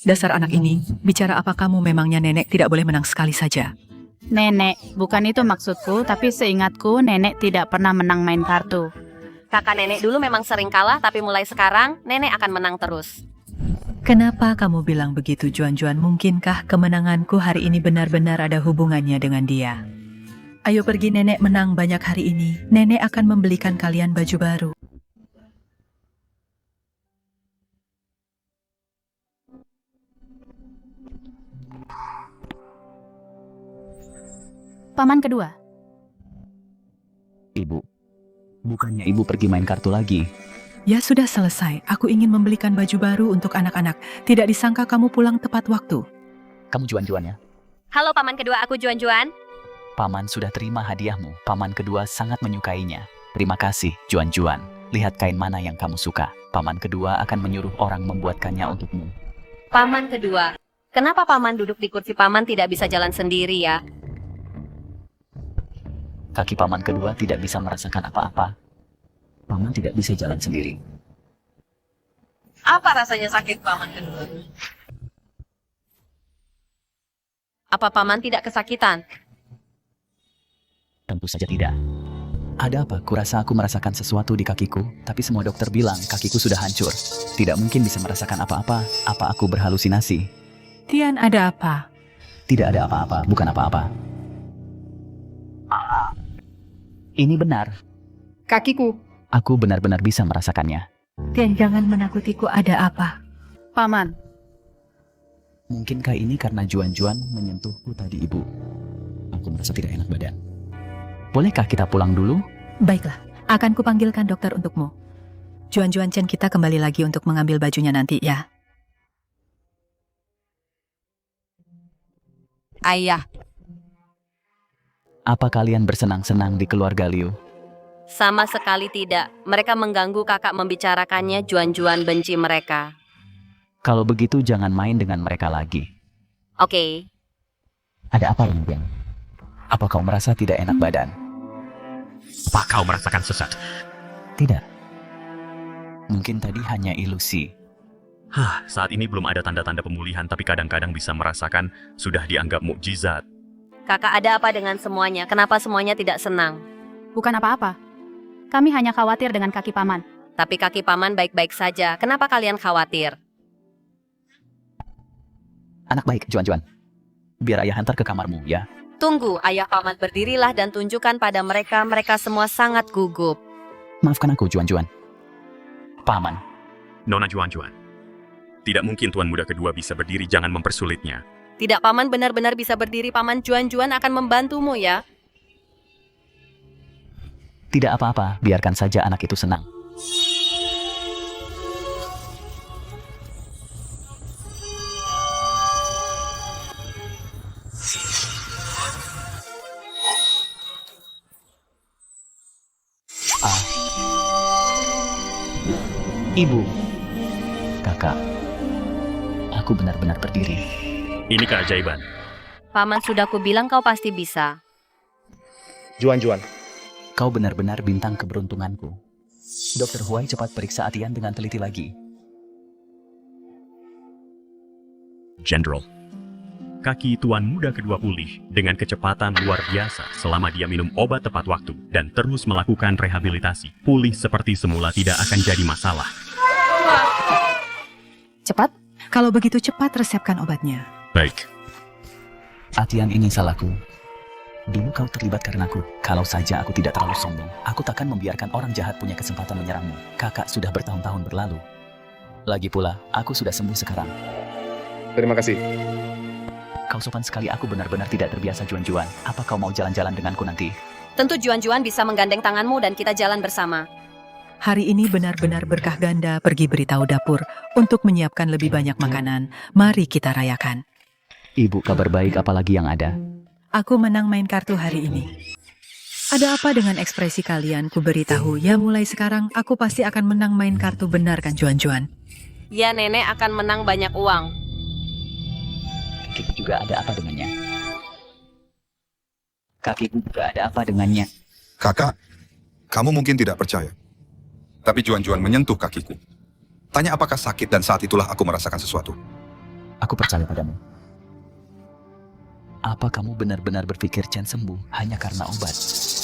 Dasar anak ini, bicara apa kamu, memangnya nenek tidak boleh menang sekali saja. Nenek, bukan itu maksudku, tapi seingatku nenek tidak pernah menang main kartu. Kakak nenek dulu memang sering kalah, tapi mulai sekarang nenek akan menang terus. Kenapa kamu bilang begitu, Juan-Juan? Mungkinkah kemenanganku hari ini benar-benar ada hubungannya dengan dia? Ayo pergi, nenek menang banyak hari ini. Nenek akan membelikan kalian baju baru. Paman kedua. Ibu, bukannya ibu pergi main kartu lagi? Ya sudah selesai, aku ingin membelikan baju baru untuk anak-anak. Tidak disangka kamu pulang tepat waktu. Kamu Juan-Juan ya? Halo paman kedua, aku Juan-Juan. Paman sudah terima hadiahmu. Paman kedua sangat menyukainya. Terima kasih, Juan-Juan. Lihat kain mana yang kamu suka. Paman kedua akan menyuruh orang membuatkannya untukmu. Paman kedua, kenapa paman duduk di kursi paman tidak bisa jalan sendiri ya? Kaki paman kedua tidak bisa merasakan apa-apa. Paman tidak bisa jalan sendiri. Apa rasanya sakit paman kedua? Apa paman tidak kesakitan? Tentu saja tidak. Ada apa? Kurasa aku merasakan sesuatu di kakiku, tapi semua dokter bilang kakiku sudah hancur. Tidak mungkin bisa merasakan apa-apa. Apa aku berhalusinasi? Tian, ada apa? Tidak ada apa-apa, bukan apa-apa. Ini benar. Kakiku. Aku benar-benar bisa merasakannya. Tian, jangan menakutiku, ada apa? Paman. Mungkinkah ini karena Juan-Juan menyentuhku tadi, Ibu? Aku merasa tidak enak badan. Bolehkah kita pulang dulu? Baiklah, akan kupanggilkan dokter untukmu. Juan-Juan Chen, kita kembali lagi untuk mengambil bajunya nanti ya. Ayah. Apa kalian bersenang-senang di keluarga Liu? Sama sekali tidak. Mereka mengganggu kakak membicarakannya, Juan-Juan benci mereka. Kalau begitu jangan main dengan mereka lagi. Oke. Ada apa, Rinjang? Apa kau merasa tidak enak badan? Apa kau merasakan sesat? Tidak. Mungkin tadi hanya ilusi. Saat ini belum ada tanda-tanda pemulihan, tapi kadang-kadang bisa merasakan sudah dianggap mukjizat. Kakak, ada apa dengan semuanya? Kenapa semuanya tidak senang? Bukan apa-apa. Kami hanya khawatir dengan kaki paman. Tapi kaki paman baik-baik saja. Kenapa kalian khawatir? Anak baik, Juan-Juan. Biar ayah hantar ke kamarmu, ya. Tunggu, ayah paman, berdirilah dan tunjukkan pada mereka. Mereka semua sangat gugup. Maafkan aku, Juan-Juan. Paman. Nona Juan-Juan. Tidak mungkin tuan muda kedua bisa berdiri, jangan mempersulitnya. Tidak, paman benar-benar bisa berdiri. Paman Juan-Juan akan membantumu ya. Tidak apa-apa, biarkan saja anak itu senang. Ibu. Kakak. Aku benar-benar berdiri. Ini keajaiban. Paman, sudah kubilang kau pasti bisa. Juan-Juan, Kau benar-benar bintang keberuntunganku. Dr. Huai cepat periksa Atian dengan teliti lagi. General. Kaki Tuan Muda kedua pulih dengan kecepatan luar biasa selama dia minum obat tepat waktu dan terus melakukan rehabilitasi. Pulih seperti semula tidak akan jadi masalah. Cepat? Kalau begitu cepat resepkan obatnya. Baik. Atian, ini salahku. Dulu kau terlibat karenaku. Kalau saja aku tidak terlalu sombong, aku takkan membiarkan orang jahat punya kesempatan menyerangmu. Kakak sudah bertahun-tahun berlalu. Lagi pula, aku sudah sembuh sekarang. Terima kasih. Kau sopan sekali, aku benar-benar tidak terbiasa Juan-Juan. Apa kau mau jalan-jalan denganku nanti? Tentu Juan-Juan bisa menggandeng tanganmu dan kita jalan bersama. Hari ini benar-benar berkah ganda pergi beritahu dapur untuk menyiapkan lebih banyak makanan. Mari kita rayakan. Ibu, kabar baik apalagi yang ada? Aku menang main kartu hari ini. Ada apa dengan ekspresi kalian? Ku beritahu, ya mulai sekarang aku pasti akan menang main kartu, benar kan Juan-Juan? Ya, nenek akan menang banyak uang. Kakiku juga ada apa dengannya? Kakiku juga ada apa dengannya? Kakak, kamu mungkin tidak percaya. Tapi Juan-Juan menyentuh kakiku. Tanya apakah sakit dan saat itulah aku merasakan sesuatu. Aku percaya padamu. Apa kamu benar-benar berpikir Chen sembuh hanya karena obat?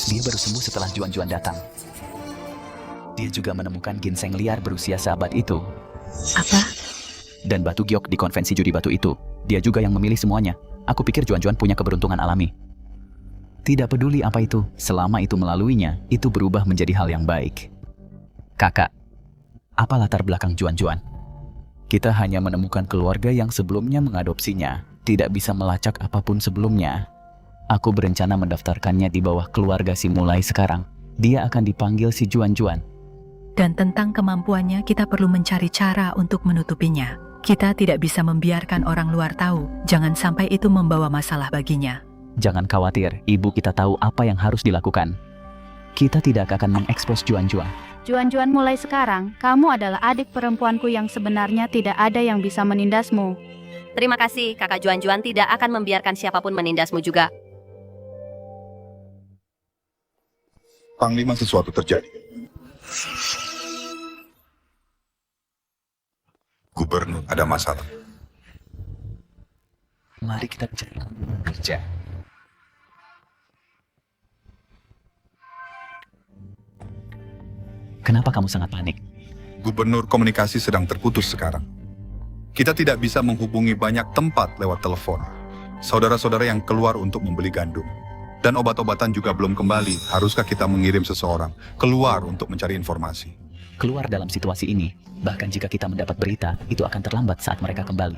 Dia baru sembuh setelah Juan-Juan datang. Dia juga menemukan ginseng liar berusia seabad itu. Apa? Dan batu giok di konvensi judi batu itu. Dia juga yang memilih semuanya. Aku pikir Juan-Juan punya keberuntungan alami. Tidak peduli apa itu, selama itu melaluinya, itu berubah menjadi hal yang baik. Kakak, apa latar belakang Juan-Juan? Kita hanya menemukan keluarga yang sebelumnya mengadopsinya, tidak bisa melacak apapun sebelumnya. Aku berencana mendaftarkannya di bawah keluarga si mulai sekarang. Dia akan dipanggil si Juan-Juan. Dan tentang kemampuannya kita perlu mencari cara untuk menutupinya. Kita tidak bisa membiarkan orang luar tahu, jangan sampai itu membawa masalah baginya. Jangan khawatir, ibu kita tahu apa yang harus dilakukan. Kita tidak akan mengekspos Juan-Juan. Juan-Juan, mulai sekarang, kamu adalah adik perempuanku yang sebenarnya tidak ada yang bisa menindasmu. Terima kasih, kakak Juan-Juan tidak akan membiarkan siapapun menindasmu juga. Panglima, sesuatu terjadi. Gubernur ada masalah. Mari kita kerja. Kenapa kamu sangat panik? Gubernur, komunikasi sedang terputus sekarang. Kita tidak bisa menghubungi banyak tempat lewat telepon. Saudara-saudara yang keluar untuk membeli gandum. Dan obat-obatan juga belum kembali. Haruskah kita mengirim seseorang keluar untuk mencari informasi? Keluar dalam situasi ini, bahkan jika kita mendapat berita, itu akan terlambat saat mereka kembali.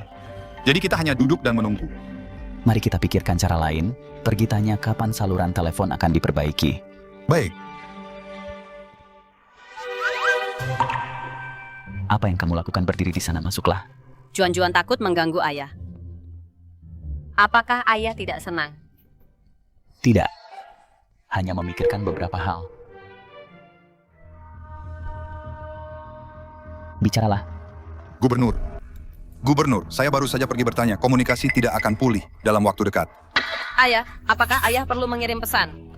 Jadi kita hanya duduk dan menunggu. Mari kita pikirkan cara lain. Pergi tanya kapan saluran telepon akan diperbaiki. Baik. Apa yang kamu lakukan berdiri di sana? Masuklah. Juan-Juan takut mengganggu ayah. Apakah ayah tidak senang? Tidak. Hanya memikirkan beberapa hal. Bicaralah. Gubernur, saya baru saja pergi bertanya, komunikasi tidak akan pulih dalam waktu dekat. Ayah, apakah ayah perlu mengirim pesan?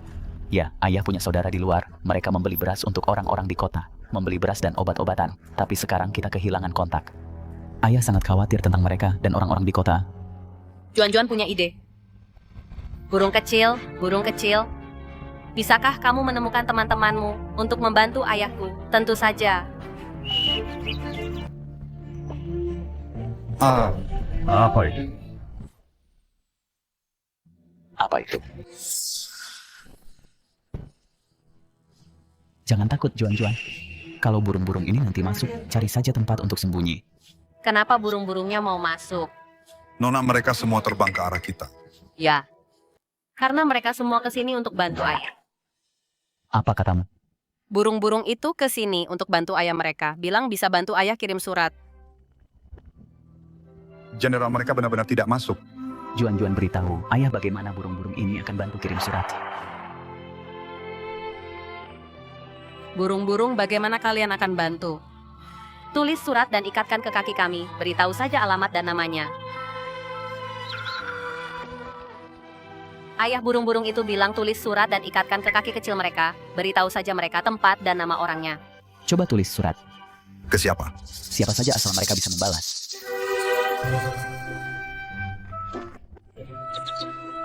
Ya, ayah punya saudara di luar. Mereka membeli beras untuk orang-orang di kota. Membeli beras dan obat-obatan. Tapi sekarang kita kehilangan kontak. Ayah sangat khawatir tentang mereka dan orang-orang di kota. Juan-Juan punya ide. Burung kecil. Bisakah kamu menemukan teman-temanmu untuk membantu ayahku? Tentu saja. Apa itu? Apa itu? Jangan takut, Juan-Juan. Kalau burung-burung ini nanti masuk, cari saja tempat untuk sembunyi. Kenapa burung-burungnya mau masuk? Nona, mereka semua terbang ke arah kita. Ya, karena mereka semua ke sini untuk bantu ayah. Apa katamu? Burung-burung itu ke sini untuk bantu ayah mereka. Bilang bisa bantu ayah kirim surat. Jenderal, mereka benar-benar tidak masuk. Juan-Juan beritahu, ayah bagaimana burung-burung ini akan bantu kirim surat. Burung-burung, bagaimana kalian akan bantu? Tulis surat dan ikatkan ke kaki kami. Beritahu saja alamat dan namanya. Ayah burung-burung itu bilang tulis surat dan ikatkan ke kaki kecil mereka. Beritahu saja mereka tempat dan nama orangnya. Coba tulis surat. Ke siapa? Siapa saja asal mereka bisa membalas.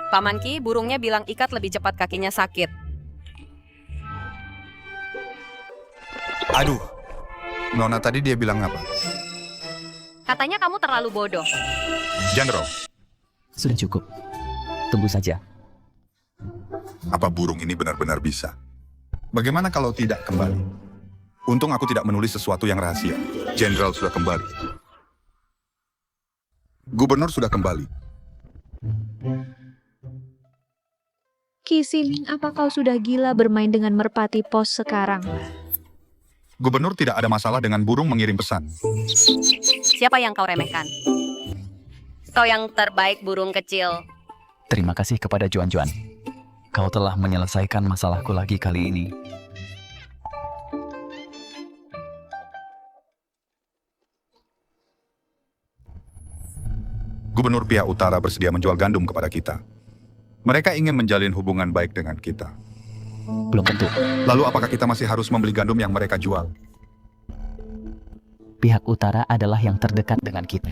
Paman Ki, burungnya bilang ikat lebih cepat, kakinya sakit. Aduh, Nona tadi dia bilang apa? Katanya kamu terlalu bodoh. General, Sudah cukup. Tunggu saja. apa burung ini benar-benar bisa? Bagaimana kalau tidak kembali? Untung aku tidak menulis sesuatu yang rahasia. Jenderal sudah kembali. Gubernur sudah kembali. Ki Siming, apa kau sudah gila bermain dengan merpati pos sekarang? Gubernur tidak ada masalah dengan burung mengirim pesan. Siapa yang kau remehkan? Kau yang terbaik, burung kecil. Terima kasih kepada Juan-Juan. Kau telah menyelesaikan masalahku lagi kali ini. Gubernur pihak utara bersedia menjual gandum kepada kita. Mereka ingin menjalin hubungan baik dengan kita. Belum tentu. Lalu apakah kita masih harus membeli gandum yang mereka jual? Pihak utara adalah yang terdekat dengan kita.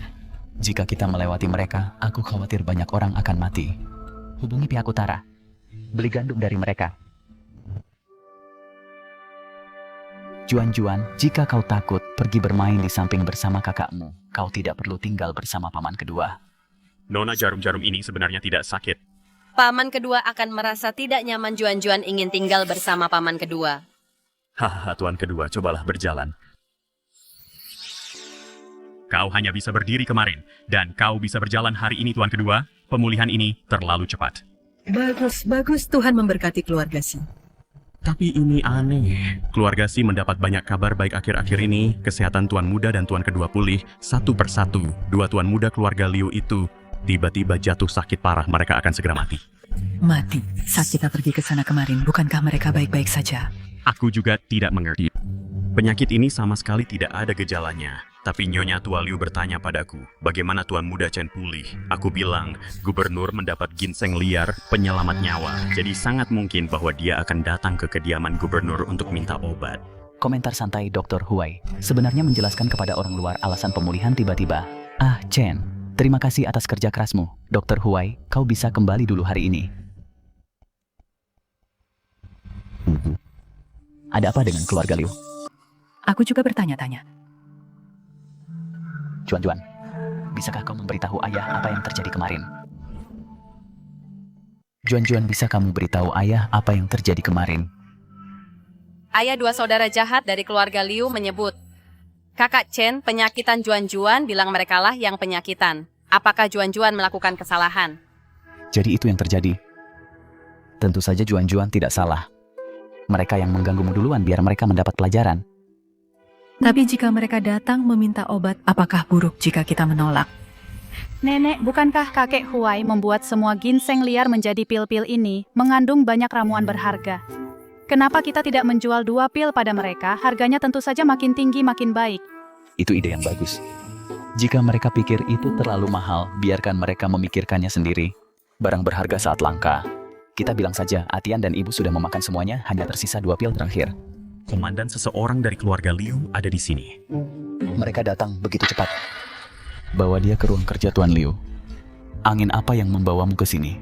Jika kita melewati mereka, aku khawatir banyak orang akan mati. Hubungi pihak utara. Beli gandum dari mereka. Juan-Juan, jika kau takut pergi bermain di samping bersama kakakmu, kau tidak perlu tinggal bersama paman kedua. Nona jarum-jarum ini sebenarnya tidak sakit. Paman kedua akan merasa tidak nyaman Juan-Juan ingin tinggal bersama paman kedua. Hahaha, tuan kedua, cobalah berjalan. Kau hanya bisa berdiri kemarin, dan kau bisa berjalan hari ini, tuan kedua. Pemulihan ini terlalu cepat. Bagus. Tuhan memberkati keluarga Si. Tapi ini aneh. Keluarga Si mendapat banyak kabar baik akhir-akhir ini. Kesehatan tuan muda dan tuan kedua pulih satu persatu. Dua tuan muda keluarga Liu itu tiba-tiba jatuh sakit parah. Mereka akan segera mati. Mati. Saat kita pergi ke sana kemarin, bukankah mereka baik-baik saja? Aku juga tidak mengerti. Penyakit ini sama sekali tidak ada gejalanya. Tapi Nyonya Tua Liu bertanya padaku, bagaimana Tuan Muda Chen pulih? Aku bilang, gubernur mendapat ginseng liar penyelamat nyawa. Jadi sangat mungkin bahwa dia akan datang ke kediaman gubernur untuk minta obat. Komentar santai Dr. Huai sebenarnya menjelaskan kepada orang luar alasan pemulihan tiba-tiba. Ah, Chen, terima kasih atas kerja kerasmu. Dr. Huai, kau bisa kembali dulu hari ini. Ada apa dengan keluarga Liu? Aku juga bertanya-tanya. Juan-Juan, bisakah kau memberitahu ayah apa yang terjadi kemarin? Juan-Juan, bisa kamu beritahu ayah apa yang terjadi kemarin? Ayah dua saudara jahat dari keluarga Liu menyebut, kakak Chen penyakitan Juan-Juan, bilang merekalah yang penyakitan. Apakah Juan-Juan melakukan kesalahan? Jadi itu yang terjadi. Tentu saja Juan-Juan tidak salah. Mereka yang mengganggumu duluan biar mereka mendapat pelajaran. Tapi jika mereka datang meminta obat, apakah buruk jika kita menolak? Nenek, bukankah kakek Huai membuat semua ginseng liar menjadi pil-pil ini mengandung banyak ramuan berharga? Kenapa kita tidak menjual 2 pil pada mereka? Harganya tentu saja makin tinggi makin baik. Itu ide yang bagus. Jika mereka pikir itu terlalu mahal, biarkan mereka memikirkannya sendiri. Barang berharga saat langka. Kita bilang saja, Atian dan ibu sudah memakan semuanya, hanya tersisa 2 pil terakhir. Komandan seseorang dari keluarga Liu ada di sini. Mereka datang begitu cepat. Bawa dia ke ruang kerja Tuan Liu. Angin apa yang membawamu ke sini?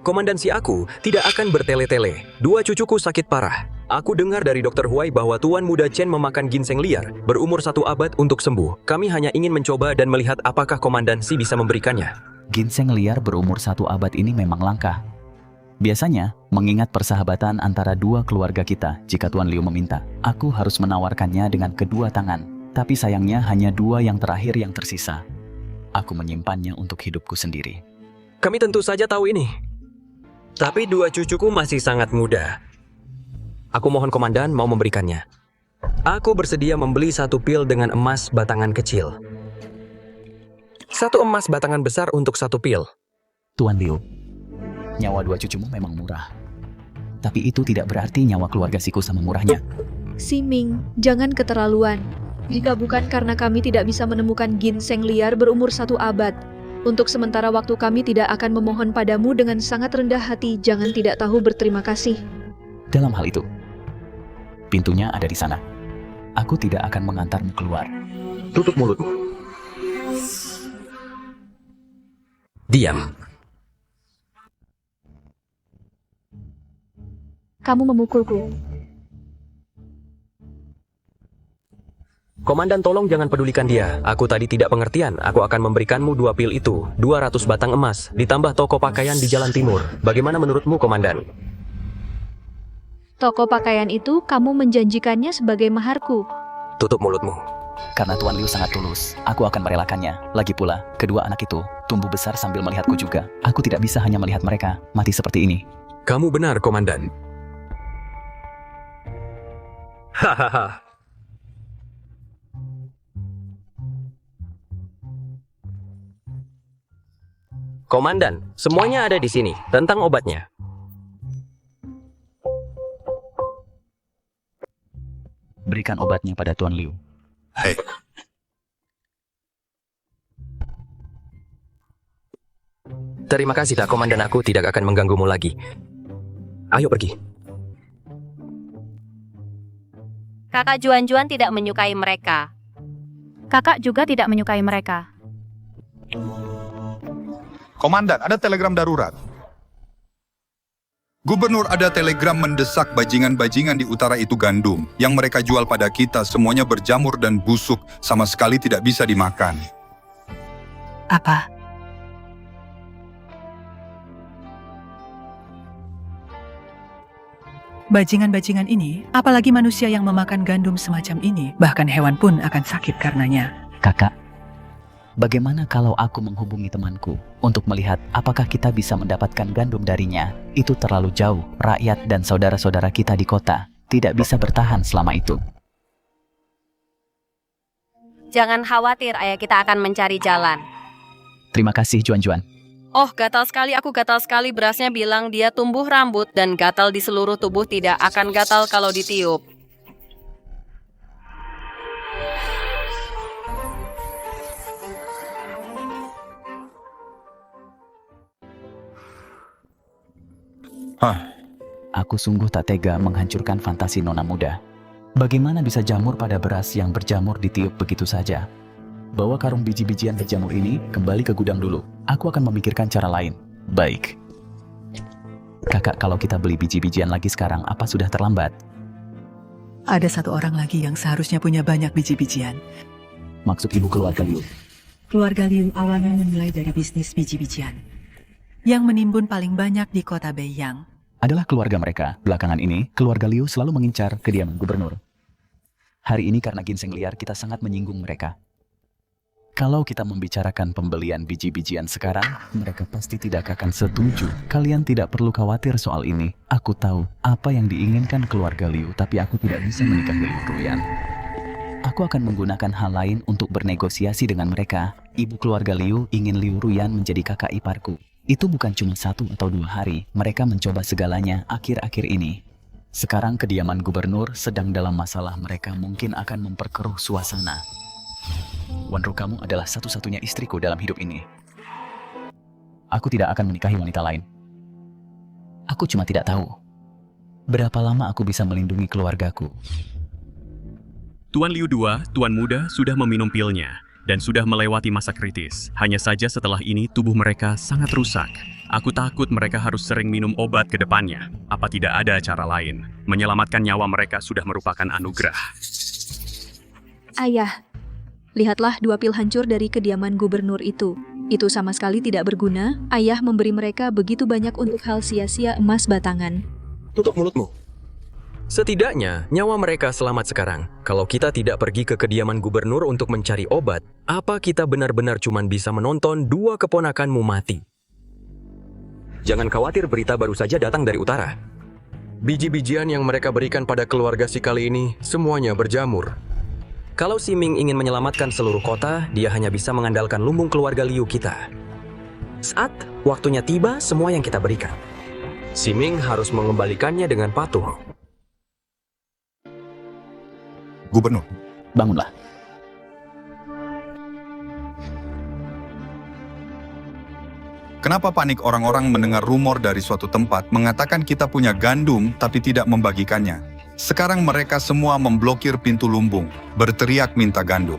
Komandansi aku tidak akan bertele-tele. 2 cucuku sakit parah. Aku dengar dari Dr. Huai bahwa Tuan Muda Chen memakan ginseng liar berumur 1 abad untuk sembuh. Kami hanya ingin mencoba dan melihat apakah komandansi bisa memberikannya. Ginseng liar berumur 1 abad ini memang langka. Biasanya, mengingat persahabatan antara 2 keluarga kita, jika Tuan Liu meminta, aku harus menawarkannya dengan kedua tangan. Tapi sayangnya hanya 2 yang terakhir yang tersisa. Aku menyimpannya untuk hidupku sendiri. Kami tentu saja tahu ini. Tapi 2 cucuku masih sangat muda. Aku mohon komandan mau memberikannya. Aku bersedia membeli 1 pil dengan emas batangan kecil. 1 emas batangan besar untuk 1 pil. Tuan Liu, nyawa 2 cucumu memang murah. Tapi itu tidak berarti nyawa keluarga Siku sama murahnya. Siming, jangan keterlaluan. Jika bukan karena kami tidak bisa menemukan ginseng liar berumur 1 abad, Untuk sementara waktu kami tidak akan memohon padamu dengan sangat rendah hati, jangan tidak tahu berterima kasih. Dalam hal itu, pintunya ada di sana. Aku tidak akan mengantarmu keluar. Tutup mulutmu. Diam. Kamu memukulku. Komandan, tolong jangan pedulikan dia. Aku tadi tidak pengertian. Aku akan memberikanmu 2 pil itu. 200 batang emas, ditambah toko pakaian di Jalan Timur. Bagaimana menurutmu, Komandan? Toko pakaian itu kamu menjanjikannya sebagai maharku. Tutup mulutmu. Karena Tuan Liu sangat tulus, aku akan merelakannya. Lagi pula, kedua anak itu tumbuh besar sambil melihatku juga. Aku tidak bisa hanya melihat mereka mati seperti ini. Kamu benar, Komandan. Hahaha. Komandan, semuanya ada di sini. Tentang obatnya. Berikan obatnya pada Tuan Liu. Hei. Terima kasih, Kak. Komandan, aku tidak akan mengganggumu lagi. Ayo pergi. Kakak Juan-Juan tidak menyukai mereka. Kakak juga tidak menyukai mereka. Komandan, ada telegram darurat. Gubernur ada telegram mendesak bajingan-bajingan di utara itu gandum. Yang mereka jual pada kita semuanya berjamur dan busuk, sama sekali tidak bisa dimakan. Apa? Bajingan-bajingan ini, apalagi manusia yang memakan gandum semacam ini, bahkan hewan pun akan sakit karenanya. Kakak, bagaimana kalau aku menghubungi temanku untuk melihat apakah kita bisa mendapatkan gandum darinya? Itu terlalu jauh. Rakyat dan saudara-saudara kita di kota tidak bisa bertahan selama itu. Jangan khawatir, ayah kita akan mencari jalan. Terima kasih, Juan-Juan. Oh, gatal sekali, aku gatal sekali. Berasnya bilang dia tumbuh rambut dan gatal di seluruh tubuh, tidak akan gatal kalau ditiup. Aku sungguh tak tega menghancurkan fantasi nona muda. Bagaimana bisa jamur pada beras yang berjamur ditiup begitu saja? Bawa karung biji-bijian berjamur ini kembali ke gudang dulu. Aku akan memikirkan cara lain. Baik. Kakak, kalau kita beli biji-bijian lagi sekarang, apa sudah terlambat? Ada satu orang lagi yang seharusnya punya banyak biji-bijian. Maksud ibu keluarga Liu? Keluarga Liu awalnya memulai dari bisnis biji-bijian yang menimbun paling banyak di kota Beiyang. Adalah keluarga mereka. Belakangan ini, keluarga Liu selalu mengincar kediaman gubernur. Hari ini karena ginseng liar kita sangat menyinggung mereka. Kalau kita membicarakan pembelian biji-bijian sekarang, mereka pasti tidak akan setuju. Kalian tidak perlu khawatir soal ini. Aku tahu apa yang diinginkan keluarga Liu, tapi aku tidak bisa menikahi Liu Ruyan. Aku akan menggunakan hal lain untuk bernegosiasi dengan mereka. Ibu keluarga Liu ingin Liu Ruyan menjadi kakak iparku. Itu bukan cuma 1 atau 2 hari. Mereka mencoba segalanya akhir-akhir ini. Sekarang kediaman gubernur sedang dalam masalah. Mereka mungkin akan memperkeruh suasana. Wanru, kamu adalah satu-satunya istriku dalam hidup ini. Aku tidak akan menikahi wanita lain. Aku cuma tidak tahu berapa lama aku bisa melindungi keluargaku. Tuan Liu II, Tuan Muda, sudah meminum pilnya dan sudah melewati masa kritis. Hanya saja setelah ini tubuh mereka sangat rusak. Aku takut mereka harus sering minum obat ke depannya. Apa tidak ada cara lain? Menyelamatkan nyawa mereka sudah merupakan anugerah. Ayah, lihatlah 2 pil hancur dari kediaman gubernur itu. Itu sama sekali tidak berguna. Ayah memberi mereka begitu banyak untuk hal sia-sia emas batangan. Tutup mulutmu. Setidaknya, nyawa mereka selamat sekarang. Kalau kita tidak pergi ke kediaman gubernur untuk mencari obat, apa kita benar-benar cuma bisa menonton 2 keponakanmu mati? Jangan khawatir, berita baru saja datang dari utara. Biji-bijian yang mereka berikan pada keluarga si kali ini, semuanya berjamur. Kalau Si Ming ingin menyelamatkan seluruh kota, dia hanya bisa mengandalkan lumbung keluarga Liu kita. Saat waktunya tiba, semua yang kita berikan, Si Ming harus mengembalikannya dengan patuh. Gubernur, bangunlah. Kenapa panik orang-orang mendengar rumor dari suatu tempat mengatakan kita punya gandum tapi tidak membagikannya? Sekarang mereka semua memblokir pintu lumbung, berteriak minta gandum.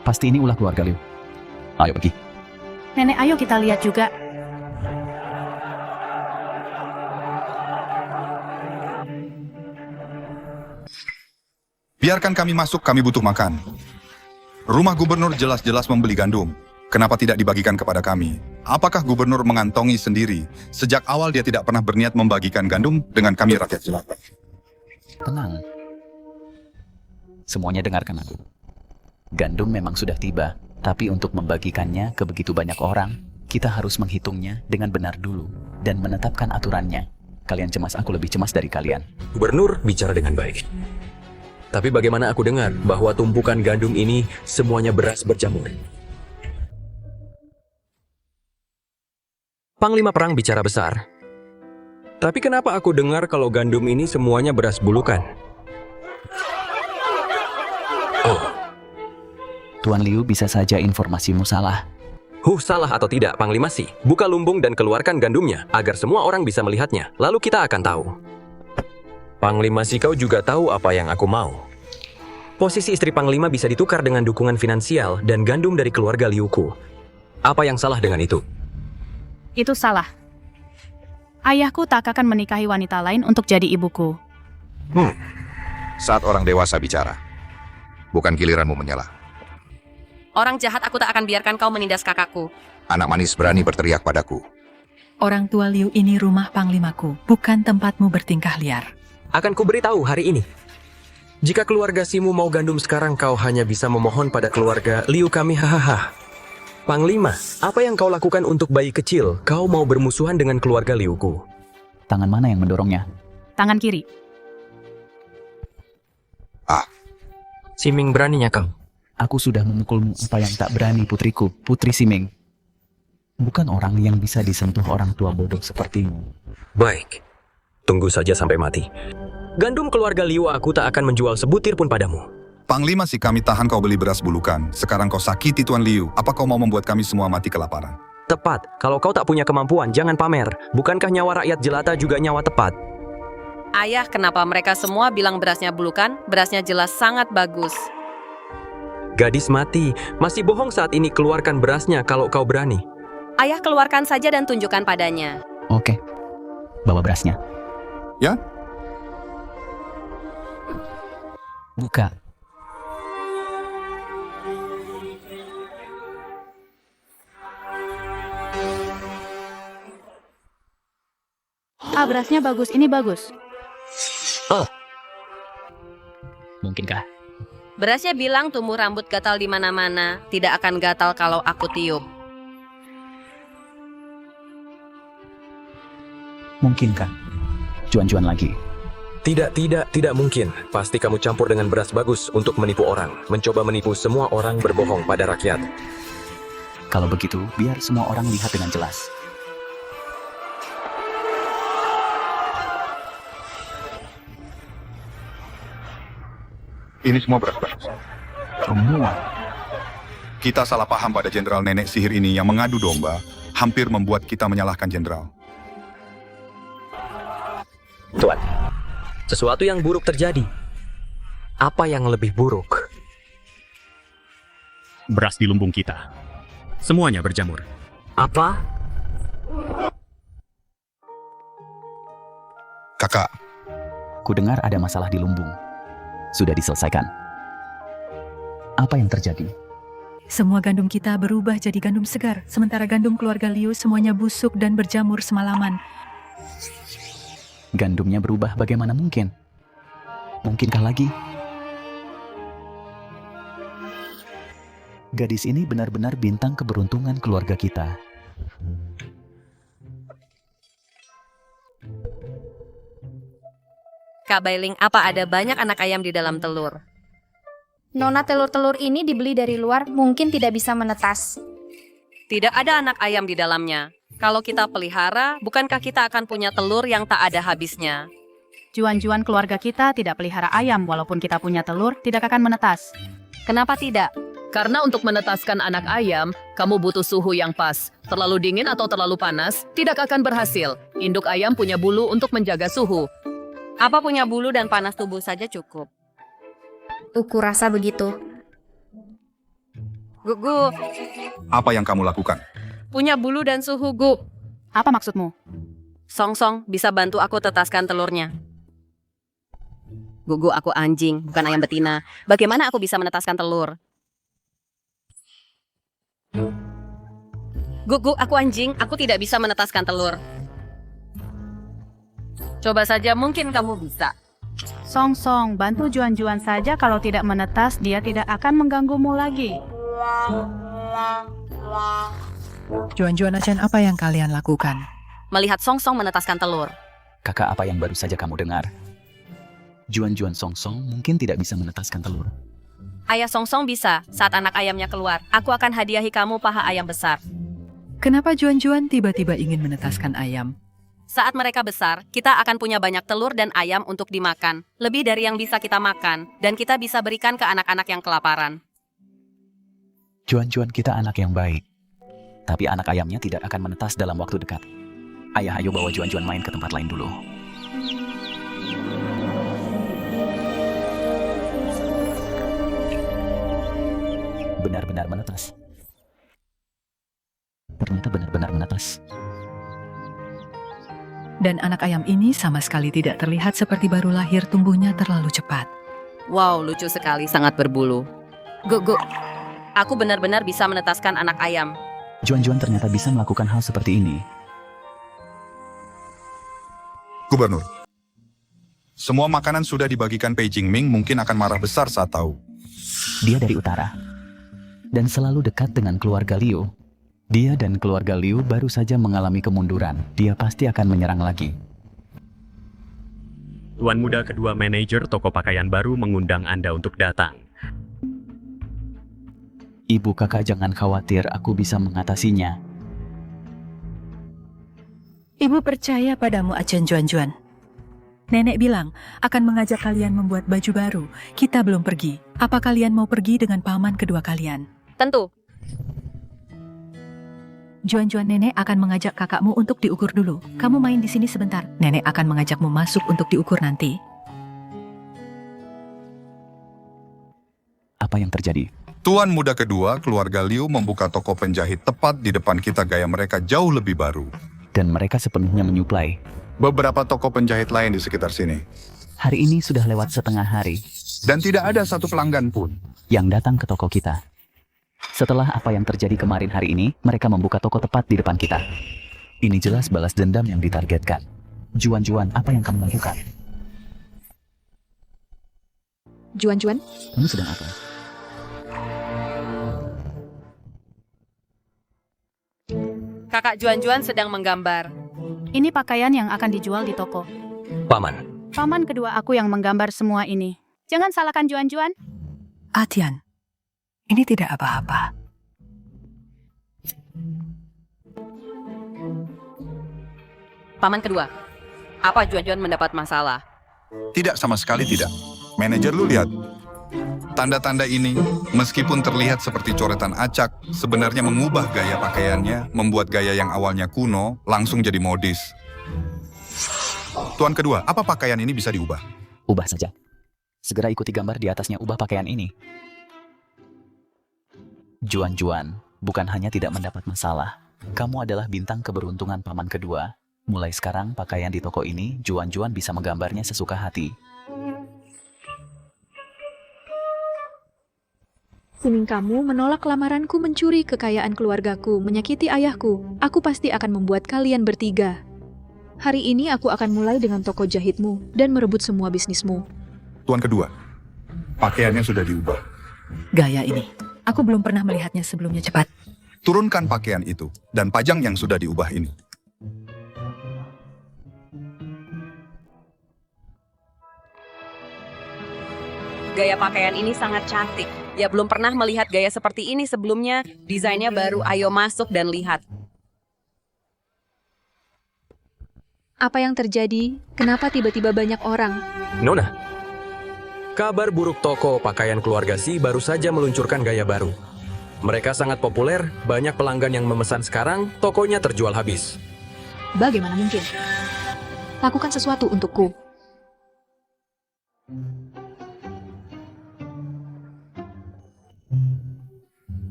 Pasti ini ulah keluarga Liu. Ayo pergi. Nenek, ayo kita lihat juga. Biarkan kami masuk, kami butuh makan. Rumah gubernur jelas-jelas membeli gandum. Kenapa tidak dibagikan kepada kami? Apakah gubernur mengantongi sendiri? Sejak awal dia tidak pernah berniat membagikan gandum dengan kami rakyat jelata. Tenang. Semuanya dengarkan aku. Gandum memang sudah tiba, tapi untuk membagikannya ke begitu banyak orang, kita harus menghitungnya dengan benar dulu dan menetapkan aturannya. Kalian cemas, aku lebih cemas dari kalian. Gubernur bicara dengan baik. Tapi bagaimana aku dengar bahwa tumpukan gandum ini semuanya beras berjamur? Panglima Perang bicara besar. Tapi kenapa aku dengar kalau gandum ini semuanya beras bulukan? Oh. Tuan Liu, bisa saja informasimu salah. Salah atau tidak, Panglima Si. Buka lumbung dan keluarkan gandumnya, agar semua orang bisa melihatnya. Lalu kita akan tahu. Panglima Si, kau juga tahu apa yang aku mau. Posisi istri Panglima bisa ditukar dengan dukungan finansial dan gandum dari keluarga Liuku. Apa yang salah dengan itu? Itu salah. Ayahku tak akan menikahi wanita lain untuk jadi ibuku. Saat orang dewasa bicara, bukan giliranmu menyela. Orang jahat, aku tak akan biarkan kau menindas kakakku. Anak manis berani berteriak padaku. Orang tua Liu, ini rumah panglimaku, bukan tempatmu bertingkah liar. Akan kuberitahu hari ini. Jika keluarga Simu mau gandum sekarang, kau hanya bisa memohon pada keluarga Liu kami, hahaha. Panglima, apa yang kau lakukan untuk bayi kecil? Kau mau bermusuhan dengan keluarga Liuku. Tangan mana yang mendorongnya? Tangan kiri. Siming, beraninya kau? Aku sudah memukulmu, apa yang tak berani putriku, Putri Siming. Bukan orang yang bisa disentuh orang tua bodoh sepertimu. Baik, tunggu saja sampai mati. Gandum keluarga Liu aku tak akan menjual sebutir pun padamu. Panglima Si, kami tahan kau beli beras bulukan. Sekarang kau sakiti Tuan Liu. Apa kau mau membuat kami semua mati kelaparan? Tepat, kalau kau tak punya kemampuan, jangan pamer. Bukankah nyawa rakyat jelata juga nyawa tepat? Ayah, kenapa mereka semua bilang berasnya bulukan? Berasnya jelas sangat bagus. Gadis mati, masih bohong saat ini, keluarkan berasnya kalau kau berani. Ayah, keluarkan saja dan tunjukkan padanya. Oke, bawa berasnya. Ya? Buka. Berasnya bagus, ini bagus. Mungkinkah? Berasnya bilang tumbuh rambut gatal di mana-mana, tidak akan gatal kalau aku tiup. Mungkinkah? Cuan-cuan lagi. Tidak mungkin. Pasti kamu campur dengan beras bagus untuk menipu orang. Mencoba menipu semua orang berbohong pada rakyat. Kalau begitu, biar semua orang lihat dengan jelas. Ini semua beras bagus. Semua? Kita salah paham pada Jenderal Nenek Sihir ini yang mengadu domba, hampir membuat kita menyalahkan Jenderal. Tuan, sesuatu yang buruk terjadi. Apa yang lebih buruk? Beras di lumbung kita. Semuanya berjamur. Apa? Kakak. Ku dengar ada masalah di lumbung. Sudah diselesaikan. Apa yang terjadi? Semua gandum kita berubah jadi gandum segar, sementara gandum keluarga Liu semuanya busuk dan berjamur semalaman. Gandumnya berubah, bagaimana mungkin? Mungkinkah lagi? Gadis ini benar-benar bintang keberuntungan keluarga kita. Kak Bailing, apa ada banyak anak ayam di dalam telur? Nona, telur-telur ini dibeli dari luar, mungkin tidak bisa menetas. Tidak ada anak ayam di dalamnya. Kalau kita pelihara, bukankah kita akan punya telur yang tak ada habisnya? Juan-juan keluarga kita tidak pelihara ayam, walaupun kita punya telur, tidak akan menetas. Kenapa tidak? Karena untuk menetaskan anak ayam, kamu butuh suhu yang pas. Terlalu dingin atau terlalu panas, tidak akan berhasil. Induk ayam punya bulu untuk menjaga suhu. Apa punya bulu dan panas tubuh saja cukup? Aku rasa begitu. Gugu, Apa yang kamu lakukan? punya bulu dan suhu, Gu. Apa maksudmu? Song bisa bantu aku tetaskan telurnya. Gugu, aku anjing, bukan ayam betina. Bagaimana aku bisa menetaskan telur? Gugu, aku anjing, aku tidak bisa menetaskan telur. Coba saja, mungkin kamu bisa. Song, bantu Juan saja. Kalau tidak menetas, dia tidak akan mengganggumu lagi. Juan Achen, apa yang kalian lakukan? Melihat Song menetaskan telur. Kakak, apa yang baru saja kamu dengar? Juan Song mungkin tidak bisa menetaskan telur. Ayah Song bisa. Saat anak ayamnya keluar, aku akan hadiahi kamu paha ayam besar. Kenapa Juan tiba-tiba ingin menetaskan ayam? Saat mereka besar, kita akan punya banyak telur dan ayam untuk dimakan. Lebih dari yang bisa kita makan, dan kita bisa berikan ke anak-anak yang kelaparan. Juan kita anak yang baik. Tapi anak ayamnya tidak akan menetas dalam waktu dekat. Ayah, ayo bawa Juan main ke tempat lain dulu. Benar-benar menetas. Ternyata benar-benar menetas. Dan anak ayam ini sama sekali tidak terlihat seperti baru lahir, tumbuhnya terlalu cepat. Wow, lucu sekali, sangat berbulu. Gugu, aku benar-benar bisa menetaskan anak ayam. Juan ternyata bisa melakukan hal seperti ini. Gubernur, semua makanan sudah dibagikan Pei Jingming, mungkin akan marah besar saat tahu. Dia dari utara dan selalu dekat dengan keluarga Liu. Dia dan keluarga Liu baru saja mengalami kemunduran. Dia pasti akan menyerang lagi. Tuan muda kedua manajer toko pakaian baru mengundang Anda untuk datang. Ibu kakak, jangan khawatir, aku bisa mengatasinya. Ibu percaya padamu, Achen Juan. Nenek bilang akan mengajak kalian membuat baju baru. Kita belum pergi. Apa kalian mau pergi dengan paman kedua kalian? Tentu. Juan, nenek akan mengajak kakakmu untuk diukur dulu. Kamu main di sini sebentar. Nenek akan mengajakmu masuk untuk diukur nanti. Apa yang terjadi? Tuan muda kedua, keluarga Liu membuka toko penjahit tepat di depan kita. Gaya mereka jauh lebih baru. Dan mereka sepenuhnya menyuplai beberapa toko penjahit lain di sekitar sini. Hari ini sudah lewat setengah hari. Dan tidak ada satu pelanggan pun yang datang ke toko kita. Setelah apa yang terjadi kemarin hari ini, mereka membuka toko tepat di depan kita. Ini jelas balas dendam yang ditargetkan. Juan, apa yang kamu lakukan? Juan? Kamu sedang apa? Kakak Juan sedang menggambar. Ini pakaian yang akan dijual di toko. Paman. Paman kedua aku yang menggambar semua ini. Jangan salahkan Juan. Atian, ini tidak apa-apa. Paman kedua, apa Juan mendapat masalah? Tidak, sama sekali tidak. Manajer lu lihat. Tanda-tanda ini, meskipun terlihat seperti coretan acak, sebenarnya mengubah gaya pakaiannya, membuat gaya yang awalnya kuno, langsung jadi modis. Tuan kedua, apa pakaian ini bisa diubah? Ubah saja. Segera ikuti gambar di atasnya, ubah pakaian ini. Juan, bukan hanya tidak mendapat masalah. Kamu adalah bintang keberuntungan paman kedua. Mulai sekarang, pakaian di toko ini, Juan bisa menggambarnya sesuka hati. Kuning kamu menolak lamaranku, mencuri kekayaan keluargaku, menyakiti ayahku. Aku pasti akan membuat kalian bertiga. Hari ini aku akan mulai dengan toko jahitmu dan merebut semua bisnismu. Tuan kedua, pakaiannya sudah diubah. Gaya ini, aku belum pernah melihatnya sebelumnya. Cepat. Turunkan pakaian itu dan pajang yang sudah diubah ini. Gaya pakaian ini sangat cantik. Ya belum pernah melihat gaya seperti ini sebelumnya. Desainnya baru, ayo masuk dan lihat. Apa yang terjadi? Kenapa tiba-tiba banyak orang? Nona, Kabar buruk toko pakaian keluarga Si baru saja meluncurkan gaya baru. Mereka sangat populer, banyak pelanggan yang memesan sekarang, tokonya terjual habis. Bagaimana mungkin? Lakukan sesuatu untukku.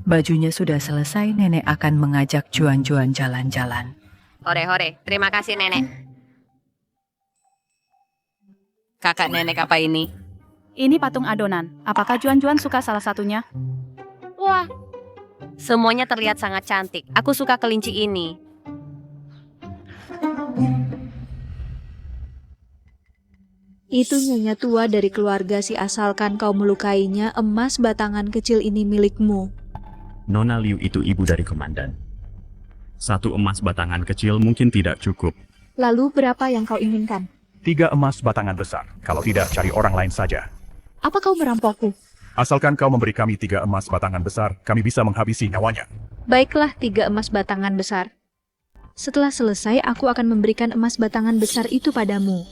Bajunya sudah selesai, nenek akan mengajak Juan-Juan jalan-jalan. Hore-hore, terima kasih nenek. Kakak nenek apa ini? Ini patung adonan. Apakah Juan-Juan suka salah satunya? Wah, semuanya terlihat sangat cantik. Aku suka kelinci ini. Itu nyonya tua dari keluarga Si, asalkan kau melukainya, emas batangan kecil ini milikmu. Nona Liu itu ibu dari komandan. 1 emas batangan kecil mungkin tidak cukup. Lalu berapa yang kau inginkan? 3 emas batangan besar. Kalau tidak, cari orang lain saja. Apa kau merampokku? Asalkan kau memberi kami 3 emas batangan besar, kami bisa menghabisi nyawanya. Baiklah, 3 emas batangan besar. Setelah selesai, aku akan memberikan emas batangan besar itu padamu.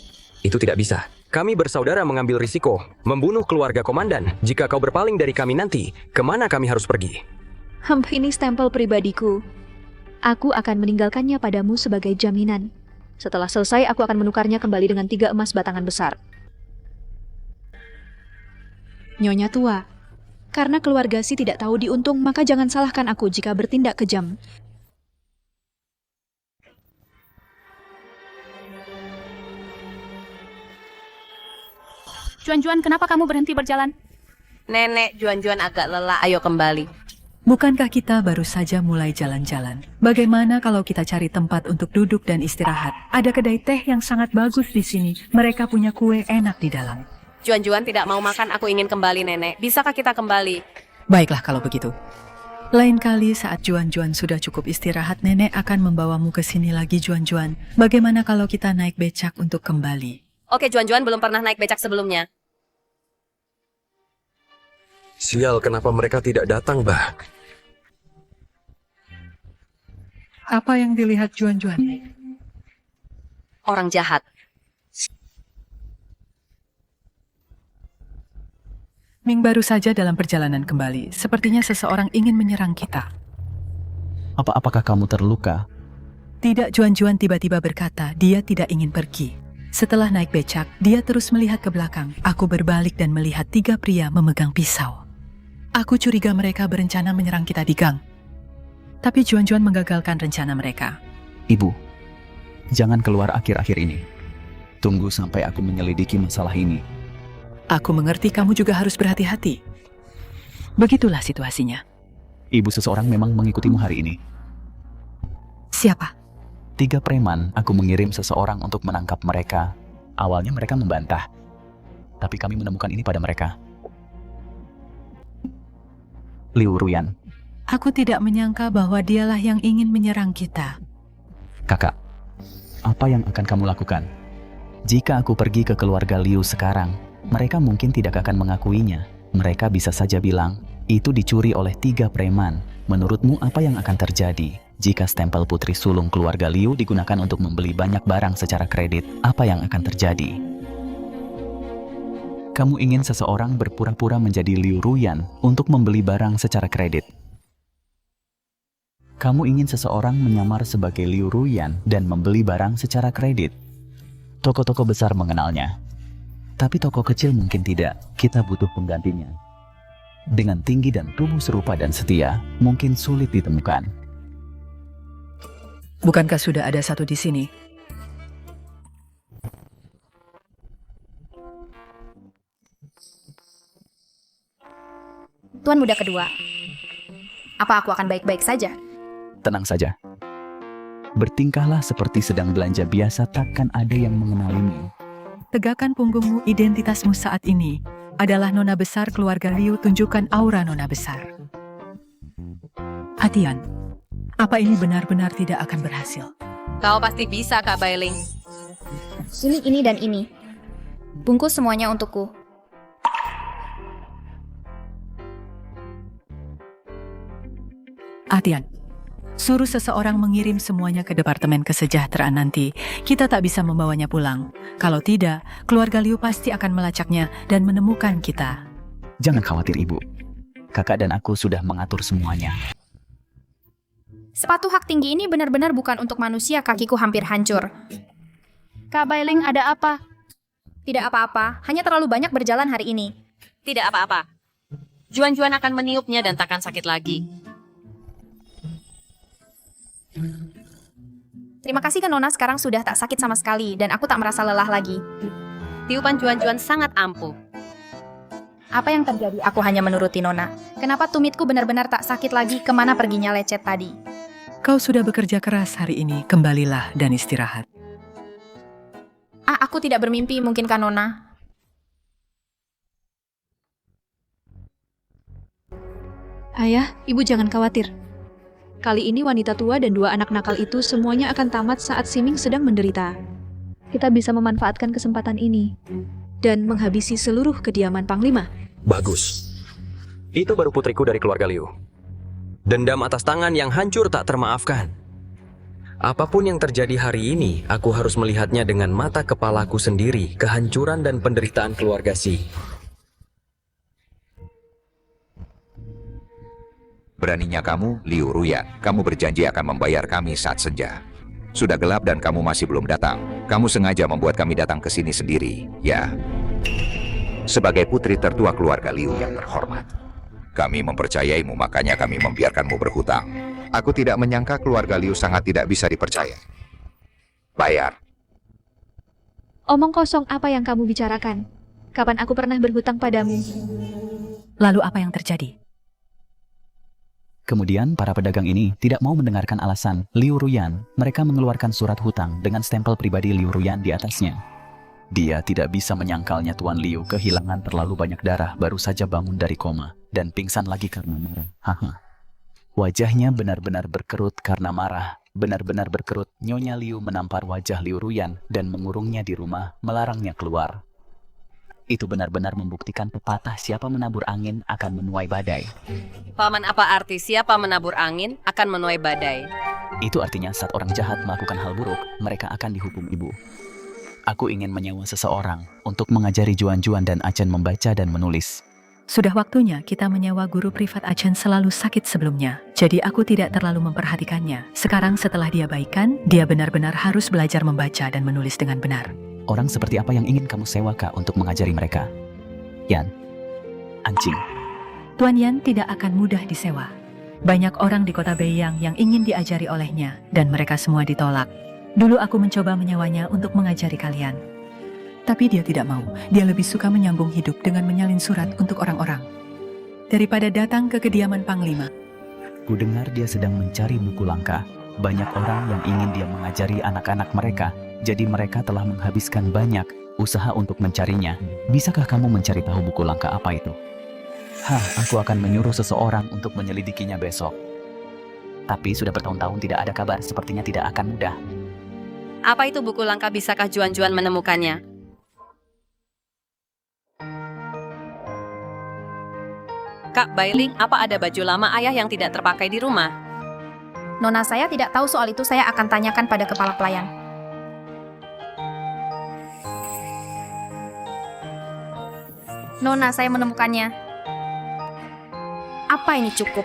Itu tidak bisa. Kami bersaudara mengambil risiko, membunuh keluarga komandan. Jika kau berpaling dari kami nanti, kemana kami harus pergi? Ini stempel pribadiku. Aku akan meninggalkannya padamu sebagai jaminan. Setelah selesai, aku akan menukarnya kembali dengan 3 emas batangan besar. Nyonya tua, karena keluarga Si tidak tahu diuntung, maka jangan salahkan aku jika bertindak kejam. Juan-Juan, kenapa kamu berhenti berjalan? Nenek, Juan-Juan agak lelah, ayo kembali. Bukankah kita baru saja mulai jalan-jalan? Bagaimana kalau kita cari tempat untuk duduk dan istirahat? Ada kedai teh yang sangat bagus di sini. Mereka punya kue enak di dalam. Juan-Juan tidak mau makan, aku ingin kembali nenek. Bisakah kita kembali? Baiklah kalau begitu. Lain kali saat Juan-Juan sudah cukup istirahat, nenek akan membawamu ke sini lagi, Juan-Juan. Bagaimana kalau kita naik becak untuk kembali? Oke, Juan-Juan belum pernah naik becak sebelumnya. Sial, kenapa mereka tidak datang, Bah? Apa yang dilihat Juan-Juan? Orang jahat. Ming baru saja dalam perjalanan kembali. Sepertinya seseorang ingin menyerang kita. Apakah kamu terluka? Tidak, Juan-Juan tiba-tiba berkata dia tidak ingin pergi. Setelah naik becak, dia terus melihat ke belakang. Aku berbalik dan melihat 3 pria memegang pisau. Aku curiga mereka berencana menyerang kita di gang. Tapi Juan-Juan menggagalkan rencana mereka. Ibu, jangan keluar akhir-akhir ini. Tunggu sampai aku menyelidiki masalah ini. Aku mengerti kamu juga harus berhati-hati. Begitulah situasinya. Ibu, seseorang memang mengikutimu hari ini. Siapa? 3 preman, aku mengirim seseorang untuk menangkap mereka. Awalnya mereka membantah. Tapi kami menemukan ini pada mereka. Liu Ruyan. Aku tidak menyangka bahwa dialah yang ingin menyerang kita. Kakak, apa yang akan kamu lakukan? Jika aku pergi ke keluarga Liu sekarang, mereka mungkin tidak akan mengakuinya. Mereka bisa saja bilang, itu dicuri oleh 3 preman. Menurutmu apa yang akan terjadi? Jika stempel putri sulung keluarga Liu digunakan untuk membeli banyak barang secara kredit, apa yang akan terjadi? Kamu ingin seseorang berpura-pura menjadi Liu Ruyan untuk membeli barang secara kredit. Kamu ingin seseorang menyamar sebagai Liu Ruyan dan membeli barang secara kredit. Toko-toko besar mengenalnya. Tapi toko kecil mungkin tidak. Kita butuh penggantinya. Dengan tinggi dan tubuh serupa dan setia, mungkin sulit ditemukan. Bukankah sudah ada satu di sini? Tuan muda kedua, apa aku akan baik-baik saja? Tenang saja. Bertingkahlah seperti sedang belanja biasa, takkan ada yang mengenalimu. Tegakkan punggungmu, identitasmu saat ini adalah nona besar keluarga Liu, tunjukkan aura nona besar. Hatian, apa ini benar-benar tidak akan berhasil? Kau pasti bisa, Kak Bailing. Ini dan ini. Bungkus semuanya untukku. Hatian, Suruh seseorang mengirim semuanya ke Departemen Kesejahteraan nanti. Kita tak bisa membawanya pulang. Kalau tidak, keluarga Liu pasti akan melacaknya dan menemukan kita. Jangan khawatir, Ibu. Kakak dan aku sudah mengatur semuanya. Sepatu hak tinggi ini benar-benar bukan untuk manusia, kakiku hampir hancur. Kak Bailing, ada apa? Tidak apa-apa, hanya terlalu banyak berjalan hari ini. Tidak apa-apa. Juan-Juan akan meniupnya dan takkan sakit lagi. Terima kasih ke Nona, sekarang sudah tak sakit sama sekali dan aku tak merasa lelah lagi. Tiupan Juan-Juan sangat ampuh. Apa yang terjadi? Aku hanya menuruti Nona. Kenapa tumitku benar-benar tak sakit lagi? Kemana perginya lecet tadi? Kau sudah bekerja keras hari ini, kembalilah dan istirahat. Aku tidak bermimpi, mungkinkah Nona? Ayah, Ibu jangan khawatir. Kali ini wanita tua dan 2 anak nakal itu semuanya akan tamat saat Siming sedang menderita. Kita bisa memanfaatkan kesempatan ini dan menghabisi seluruh kediaman Panglima. Bagus. Itu baru putriku dari keluarga Liu. Dendam atas tangan yang hancur tak termaafkan. Apapun yang terjadi hari ini, aku harus melihatnya dengan mata kepalaku sendiri, kehancuran dan penderitaan keluarga Si. Beraninya kamu, Liu Ruyan, kamu berjanji akan membayar kami saat senja. Sudah gelap dan kamu masih belum datang. Kamu sengaja membuat kami datang ke sini sendiri, ya. Sebagai putri tertua keluarga Liu yang terhormat. Kami mempercayaimu, makanya kami membiarkanmu berhutang. Aku tidak menyangka keluarga Liu sangat tidak bisa dipercaya. Bayar. Omong kosong, apa yang kamu bicarakan? Kapan aku pernah berhutang padamu? Lalu apa yang terjadi? Kemudian para pedagang ini tidak mau mendengarkan alasan Liu Ruyan. Mereka mengeluarkan surat hutang dengan stempel pribadi Liu Ruyan di atasnya. Dia tidak bisa menyangkalnya Tuan Liu kehilangan terlalu banyak darah baru saja bangun dari koma dan pingsan lagi karena marah. Haha. Wajahnya benar-benar berkerut karena marah. Benar-benar berkerut. Nyonya Liu menampar wajah Liu Ruyan dan mengurungnya di rumah, melarangnya keluar. Itu benar-benar membuktikan pepatah siapa menabur angin akan menuai badai. Paman, apa arti siapa menabur angin akan menuai badai? Itu artinya saat orang jahat melakukan hal buruk, mereka akan dihukum, Ibu. Aku ingin menyewa seseorang untuk mengajari Juan-Juan dan Achen membaca dan menulis. Sudah waktunya kita menyewa guru privat. Achen selalu sakit sebelumnya, jadi aku tidak terlalu memperhatikannya. Sekarang setelah dia baikan, dia benar-benar harus belajar membaca dan menulis dengan benar. Orang seperti apa yang ingin kamu sewa, Kak, untuk mengajari mereka? Yan, Anjing. Tuan Yan tidak akan mudah disewa. Banyak orang di kota Beiyang yang ingin diajari olehnya, dan mereka semua ditolak. Dulu aku mencoba menyewanya untuk mengajari kalian. Tapi dia tidak mau. Dia lebih suka menyambung hidup dengan menyalin surat untuk orang-orang daripada datang ke kediaman Panglima. Kudengar dia sedang mencari buku langka. Banyak orang yang ingin dia mengajari anak-anak mereka. Jadi mereka telah menghabiskan banyak usaha untuk mencarinya. Bisakah kamu mencari tahu buku langka apa itu? Aku akan menyuruh seseorang untuk menyelidikinya besok. Tapi sudah bertahun-tahun tidak ada kabar, sepertinya tidak akan mudah. Apa itu buku langka? Bisakah Juan-Juan menemukannya? Kak Bailing, apa ada baju lama ayah yang tidak terpakai di rumah? Nona, saya tidak tahu soal itu, saya akan tanyakan pada kepala pelayan. Nona, saya menemukannya. Apa ini cukup?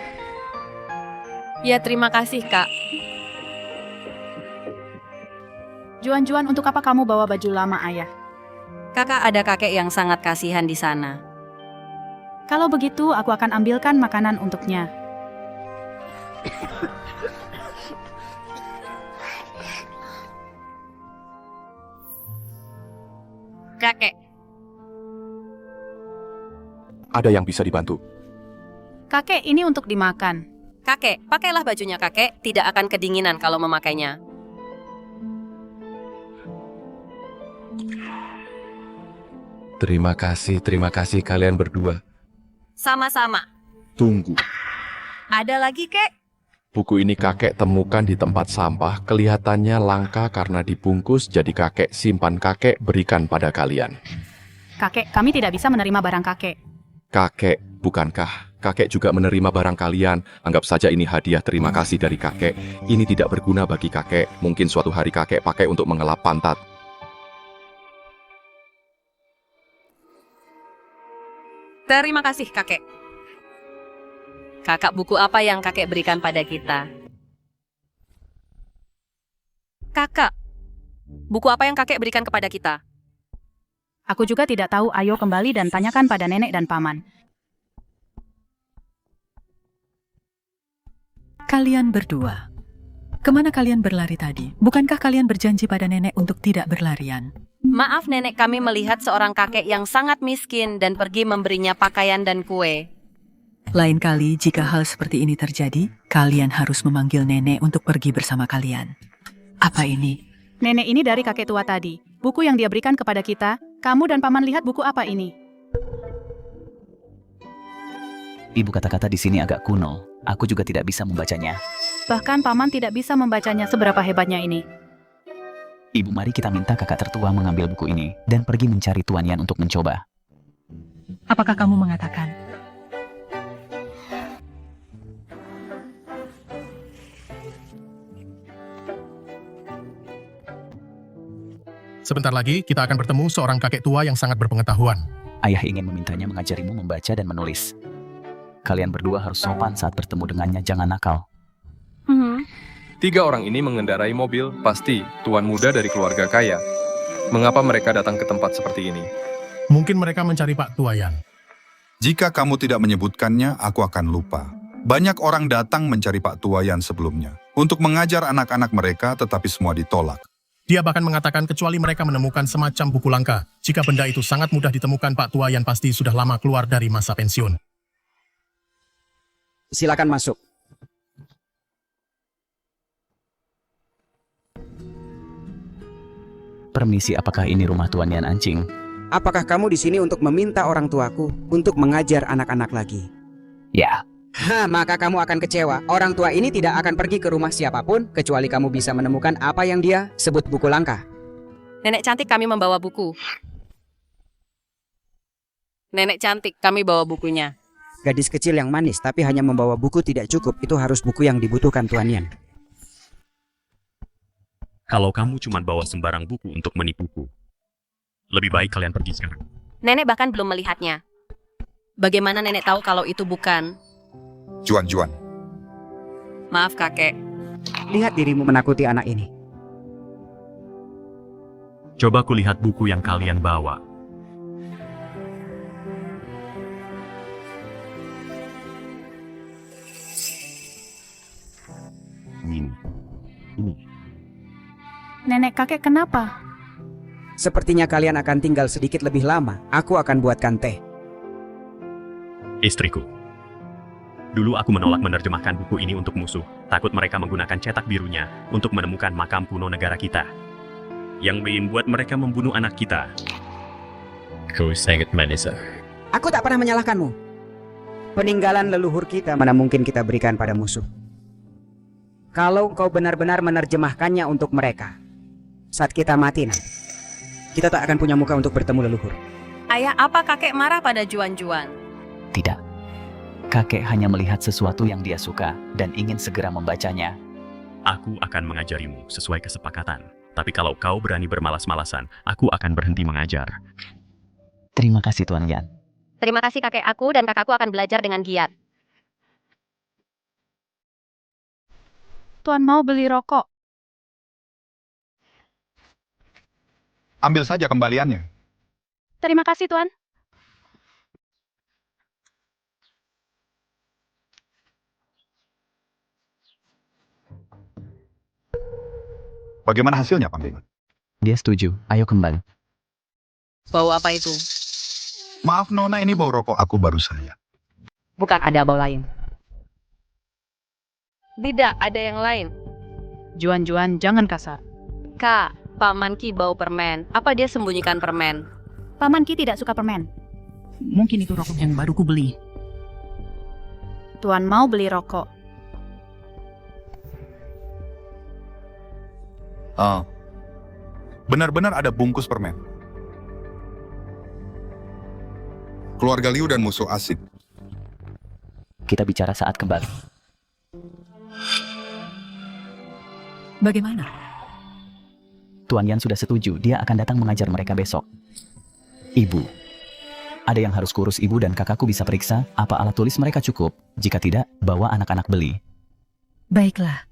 Ya, terima kasih, Kak. Juan-Juan, untuk apa kamu bawa baju lama ayah? Kakak, ada kakek yang sangat kasihan di sana. Kalau begitu, aku akan ambilkan makanan untuknya. Kakek. Ada yang bisa dibantu? Kakek, ini untuk dimakan. Kakek, pakailah bajunya kakek, tidak akan kedinginan kalau memakainya. Terima kasih kalian berdua. Sama-sama. Tunggu, Ada lagi, Kek? buku ini kakek temukan di tempat sampah, kelihatannya langka karena dibungkus, jadi kakek simpan, kakek berikan pada kalian. Kakek, kami tidak bisa menerima barang kakek. Kakek, bukankah Kakek juga menerima barang kalian. Anggap saja ini hadiah terima kasih dari kakek. Ini tidak berguna bagi kakek. Mungkin suatu hari kakek pakai untuk mengelap pantat. Terima kasih, kakek. Kakak, buku apa yang kakek berikan pada kita? Kakak, buku apa yang kakek berikan kepada kita? Aku juga tidak tahu, ayo kembali dan tanyakan pada nenek dan paman. Kalian berdua, kemana kalian berlari tadi? Bukankah kalian berjanji pada nenek untuk tidak berlarian? Maaf nenek, kami melihat seorang kakek yang sangat miskin dan pergi memberinya pakaian dan kue. Lain kali jika hal seperti ini terjadi, kalian harus memanggil nenek untuk pergi bersama kalian. Apa ini? Nenek ini dari kakek tua tadi. Buku yang dia berikan kepada kita. Kamu dan paman lihat buku apa ini? Ibu kata-kata di sini agak kuno. Aku juga tidak bisa membacanya. Bahkan paman tidak bisa membacanya, seberapa hebatnya ini. Ibu, mari kita minta kakak tertua mengambil buku ini dan pergi mencari Tuan Yan untuk mencoba. Apakah kamu mengatakan? Sebentar lagi kita akan bertemu seorang kakek tua yang sangat berpengetahuan. Ayah ingin memintanya mengajarimu membaca dan menulis. Kalian berdua harus sopan saat bertemu dengannya, jangan nakal. 3 orang ini mengendarai mobil, pasti tuan muda dari keluarga kaya. Mengapa mereka datang ke tempat seperti ini? Mungkin mereka mencari Pak Tuayan. Jika kamu tidak menyebutkannya, aku akan lupa. Banyak orang datang mencari Pak Tuayan sebelumnya untuk mengajar anak-anak mereka, tetapi semua ditolak. Dia bahkan mengatakan kecuali mereka menemukan semacam buku langka. Jika benda itu sangat mudah ditemukan, Pak Tuayan pasti sudah lama keluar dari masa pensiun. Silakan masuk. Permisi, apakah ini rumah Tuan Yan Ancing? Apakah kamu di sini untuk meminta orang tuaku untuk mengajar anak-anak lagi? Ya. Maka kamu akan kecewa. Orang tua ini tidak akan pergi ke rumah siapapun kecuali kamu bisa menemukan apa yang dia sebut buku langka. Nenek cantik, kami membawa buku. Nenek cantik, kami bawa bukunya. Gadis kecil yang manis tapi hanya membawa buku tidak cukup. Itu harus buku yang dibutuhkan Tuan Yan. Kalau kamu cuma bawa sembarang buku untuk menipuku, lebih baik kalian pergi sekarang. Nenek bahkan belum melihatnya. Bagaimana nenek tahu kalau itu bukan? Juan. Maaf kakek. Lihat dirimu menakuti anak ini. Coba kulihat buku yang kalian bawa. Ini. Nenek kakek kenapa? Sepertinya kalian akan tinggal sedikit lebih lama. Aku akan buatkan teh. Istriku. Dulu aku menolak menerjemahkan buku ini untuk musuh, takut mereka menggunakan cetak birunya untuk menemukan makam kuno negara kita. Yang membuat mereka membunuh anak kita. Kau sangat manis. Aku tak pernah menyalahkanmu. Peninggalan leluhur kita mana mungkin kita berikan pada musuh. Kalau kau benar-benar menerjemahkannya untuk mereka, saat kita mati nanti, kita tak akan punya muka untuk bertemu leluhur. Ayah, apa kakek marah pada Juan-Juan? Tidak. Kakek hanya melihat sesuatu yang dia suka dan ingin segera membacanya. Aku akan mengajarimu sesuai kesepakatan. Tapi kalau kau berani bermalas-malasan, aku akan berhenti mengajar. Terima kasih Tuan Yan. Terima kasih kakek, aku dan kakakku akan belajar dengan giat. Tuan mau beli rokok. Ambil saja kembaliannya. Terima kasih Tuan. Bagaimana hasilnya, Panglima? Dia setuju. Ayo kembali. Bau apa itu? Maaf Nona, ini bau rokok aku baru saja. Bukan ada bau lain. Tidak, ada yang lain. Juan, jangan kasar. Kak, Paman Ki bau permen. Apa dia sembunyikan permen? Paman Ki tidak suka permen. Mungkin itu rokok yang baru ku beli. Tuan mau beli rokok. Benar-benar ada bungkus permen. Keluarga Liu dan musuh asing. kita bicara saat kembali. Bagaimana? Tuan Yan sudah setuju, dia akan datang mengajar mereka besok. Ibu, ada yang harus kurus ibu dan kakakku bisa periksa apa alat tulis mereka cukup. Jika tidak, bawa anak-anak beli. Baiklah.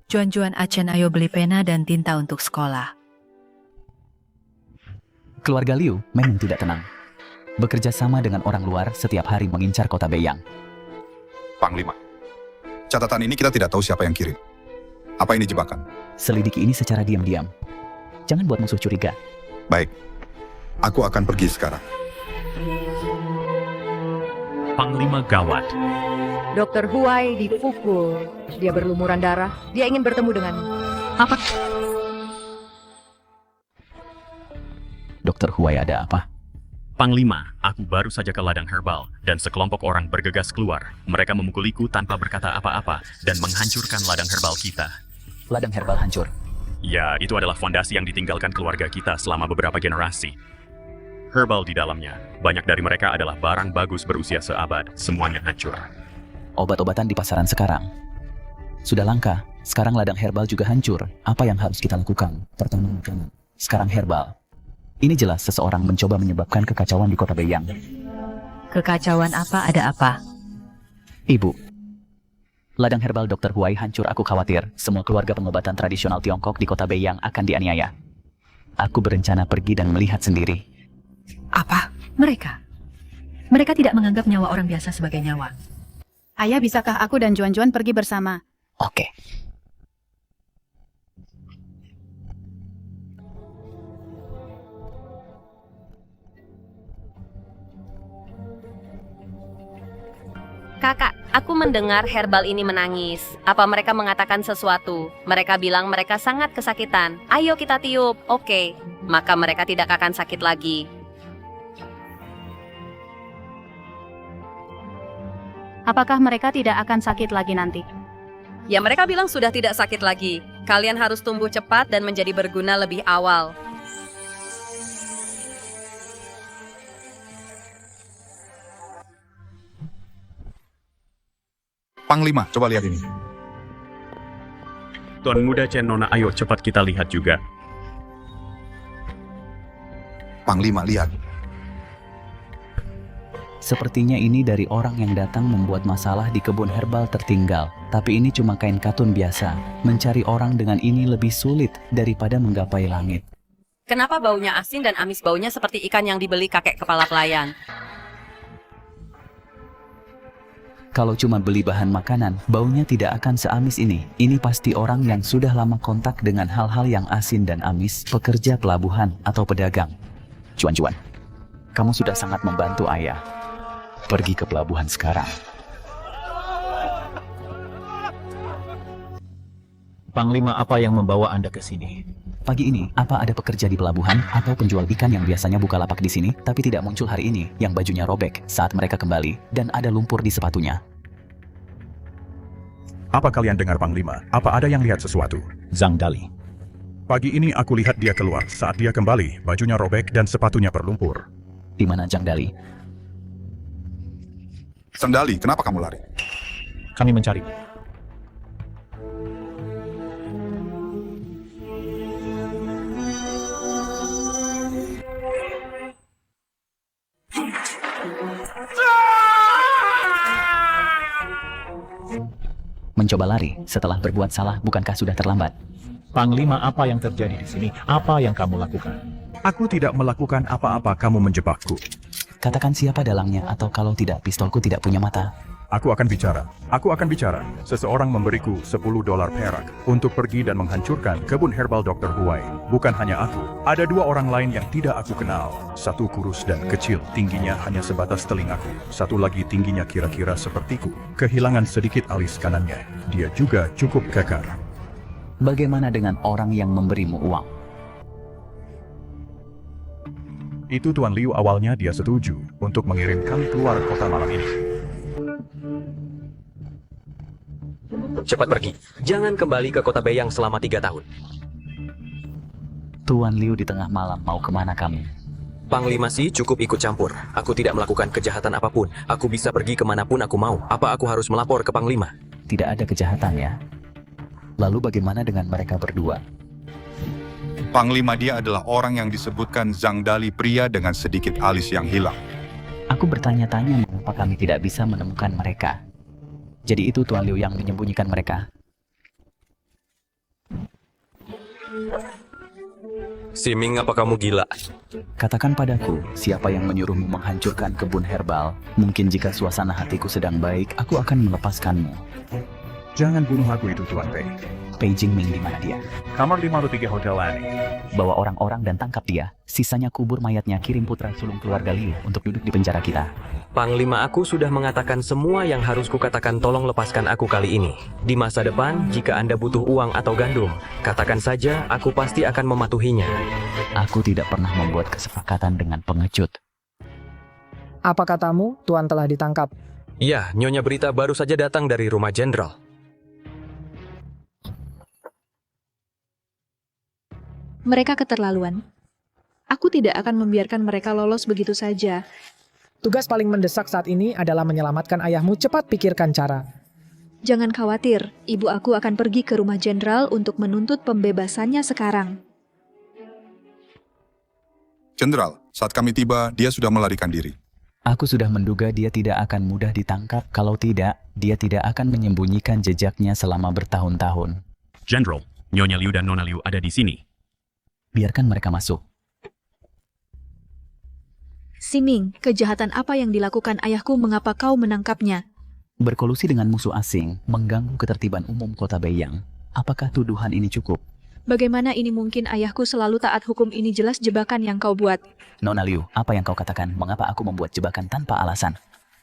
Juan-Juan Achen, ayo beli pena dan tinta untuk sekolah. Keluarga Liu memang tidak tenang. Bekerja sama dengan orang luar setiap hari mengincar kota Beiyang. Panglima, catatan ini kita tidak tahu siapa yang kirim. Apa ini jebakan? Selidiki ini secara diam-diam. Jangan buat musuh curiga. Baik, aku akan pergi sekarang. Panglima gawat. Dokter Huai dipukul. Dia berlumuran darah. Dia ingin bertemu denganmu. Apa? Dokter Huai ada apa? Panglima, aku baru saja ke ladang herbal, dan sekelompok orang bergegas keluar. Mereka memukuliku tanpa berkata apa-apa, dan menghancurkan ladang herbal kita. Ladang herbal hancur? Ya, itu adalah fondasi yang ditinggalkan keluarga kita selama beberapa generasi. Herbal di dalamnya, banyak dari mereka adalah barang bagus berusia seabad, semuanya hancur. Obat-obatan di pasaran sekarang sudah langka, sekarang ladang herbal juga hancur. Apa yang harus kita lakukan? Pertama makanan, sekarang herbal. Ini jelas seseorang mencoba menyebabkan kekacauan di kota Beiyang. Kekacauan apa? Ada apa? Ibu, ladang herbal Dr. Huai hancur. Aku khawatir semua keluarga pengobatan tradisional Tiongkok di kota Beiyang akan dianiaya. Aku berencana pergi dan melihat sendiri. Apa? Mereka? Mereka tidak menganggap nyawa orang biasa sebagai nyawa. Ayah, bisakah aku dan Juan-Juan pergi bersama? Oke. Kakak, aku mendengar herbal ini menangis. Apa mereka mengatakan sesuatu? Mereka bilang mereka sangat kesakitan. Ayo kita tiup. Oke. Maka mereka tidak akan sakit lagi. Apakah mereka tidak akan sakit lagi nanti? Ya, mereka bilang sudah tidak sakit lagi. Kalian harus tumbuh cepat dan menjadi berguna lebih awal. Panglima, coba lihat ini. Tuan Muda Chen, Nona, ayo cepat kita lihat juga. Panglima, lihat. Sepertinya ini dari orang yang datang membuat masalah di kebun herbal tertinggal. Tapi ini cuma kain katun biasa. Mencari orang dengan ini lebih sulit daripada menggapai langit. Kenapa baunya asin dan amis? Baunya seperti ikan yang dibeli kakek kepala pelayan. Kalau cuma beli bahan makanan, baunya tidak akan seamis ini. Ini pasti orang yang sudah lama kontak dengan hal-hal yang asin dan amis, pekerja pelabuhan atau pedagang. Juan-Juan, kamu sudah sangat membantu ayah. Pergi ke pelabuhan sekarang. Panglima, apa yang membawa Anda ke sini? Pagi ini, apa ada pekerja di pelabuhan atau penjual ikan yang biasanya buka lapak di sini, tapi tidak muncul hari ini, yang bajunya robek saat mereka kembali, dan ada lumpur di sepatunya? Apa kalian dengar, Panglima? Apa ada yang lihat sesuatu? Zhang Dali. Pagi ini aku lihat dia keluar. Saat dia kembali, bajunya robek dan sepatunya berlumpur. Di mana Zhang Dali? Zhang Dali, kenapa kamu lari? Kami mencari. Mencoba lari setelah berbuat salah, bukankah sudah terlambat? Panglima, apa yang terjadi di sini? Apa yang kamu lakukan? Aku tidak melakukan apa-apa, kamu menjebakku. Katakan siapa dalangnya, atau kalau tidak, pistolku tidak punya mata. Aku akan bicara. Aku akan bicara. Seseorang memberiku $10 perak untuk pergi dan menghancurkan kebun herbal Dr. Huai. Bukan hanya aku. Ada 2 orang lain yang tidak aku kenal. Satu kurus dan kecil, tingginya hanya sebatas telingaku. Satu lagi tingginya kira-kira sepertiku. Kehilangan sedikit alis kanannya. Dia juga cukup kekar. Bagaimana dengan orang yang memberimu uang? Itu Tuan Liu, awalnya dia setuju untuk mengirim kami keluar kota malam ini. Cepat pergi. Jangan kembali ke kota Beiyang selama 3 tahun. Tuan Liu, di tengah malam mau kemana kamu? Panglima sih cukup ikut campur. Aku tidak melakukan kejahatan apapun. Aku bisa pergi kemanapun aku mau. Apa aku harus melapor ke Panglima? Tidak ada kejahatan ya. Lalu bagaimana dengan mereka berdua? Panglima dia adalah orang yang disebutkan Zhang Dali, pria dengan sedikit alis yang hilang. Aku bertanya-tanya mengapa kami tidak bisa menemukan mereka. Jadi itu Tuan Liu yang menyembunyikan mereka. Siming, apa kamu gila? Katakan padaku, siapa yang menyuruhmu menghancurkan kebun herbal? Mungkin jika suasana hatiku sedang baik, aku akan melepaskanmu. Jangan bunuh aku itu, Tuan Pei. Pei Jingming di mana dia? Kamar 503 Hotel Lani. Bawa orang-orang dan tangkap dia. Sisanya kubur mayatnya, kirim putra sulung keluarga Liu untuk duduk di penjara kita. Panglima aku sudah mengatakan semua yang harus kukatakan. Tolong lepaskan aku kali ini. Di masa depan, jika Anda butuh uang atau gandum, katakan saja, aku pasti akan mematuhinya. Aku tidak pernah membuat kesepakatan dengan pengecut. Apa katamu, Tuan telah ditangkap? Ya, Nyonya Berita baru saja datang dari rumah jenderal. Mereka keterlaluan. Aku tidak akan membiarkan mereka lolos begitu saja. Tugas paling mendesak saat ini adalah menyelamatkan ayahmu. Cepat pikirkan cara. Jangan khawatir, ibu aku akan pergi ke rumah jenderal untuk menuntut pembebasannya sekarang. Jenderal, saat kami tiba, dia sudah melarikan diri. Aku sudah menduga dia tidak akan mudah ditangkap. Kalau tidak, dia tidak akan menyembunyikan jejaknya selama bertahun-tahun. Jenderal, Nyonya Liu dan Nona Liu ada di sini. Biarkan mereka masuk. Siming, kejahatan apa yang dilakukan ayahku, mengapa kau menangkapnya? Berkolusi dengan musuh asing, mengganggu ketertiban umum kota Beiyang. Apakah tuduhan ini cukup? Bagaimana ini mungkin? Ayahku selalu taat hukum, ini jelas jebakan yang kau buat. Nona Liu, apa yang kau katakan? Mengapa aku membuat jebakan tanpa alasan?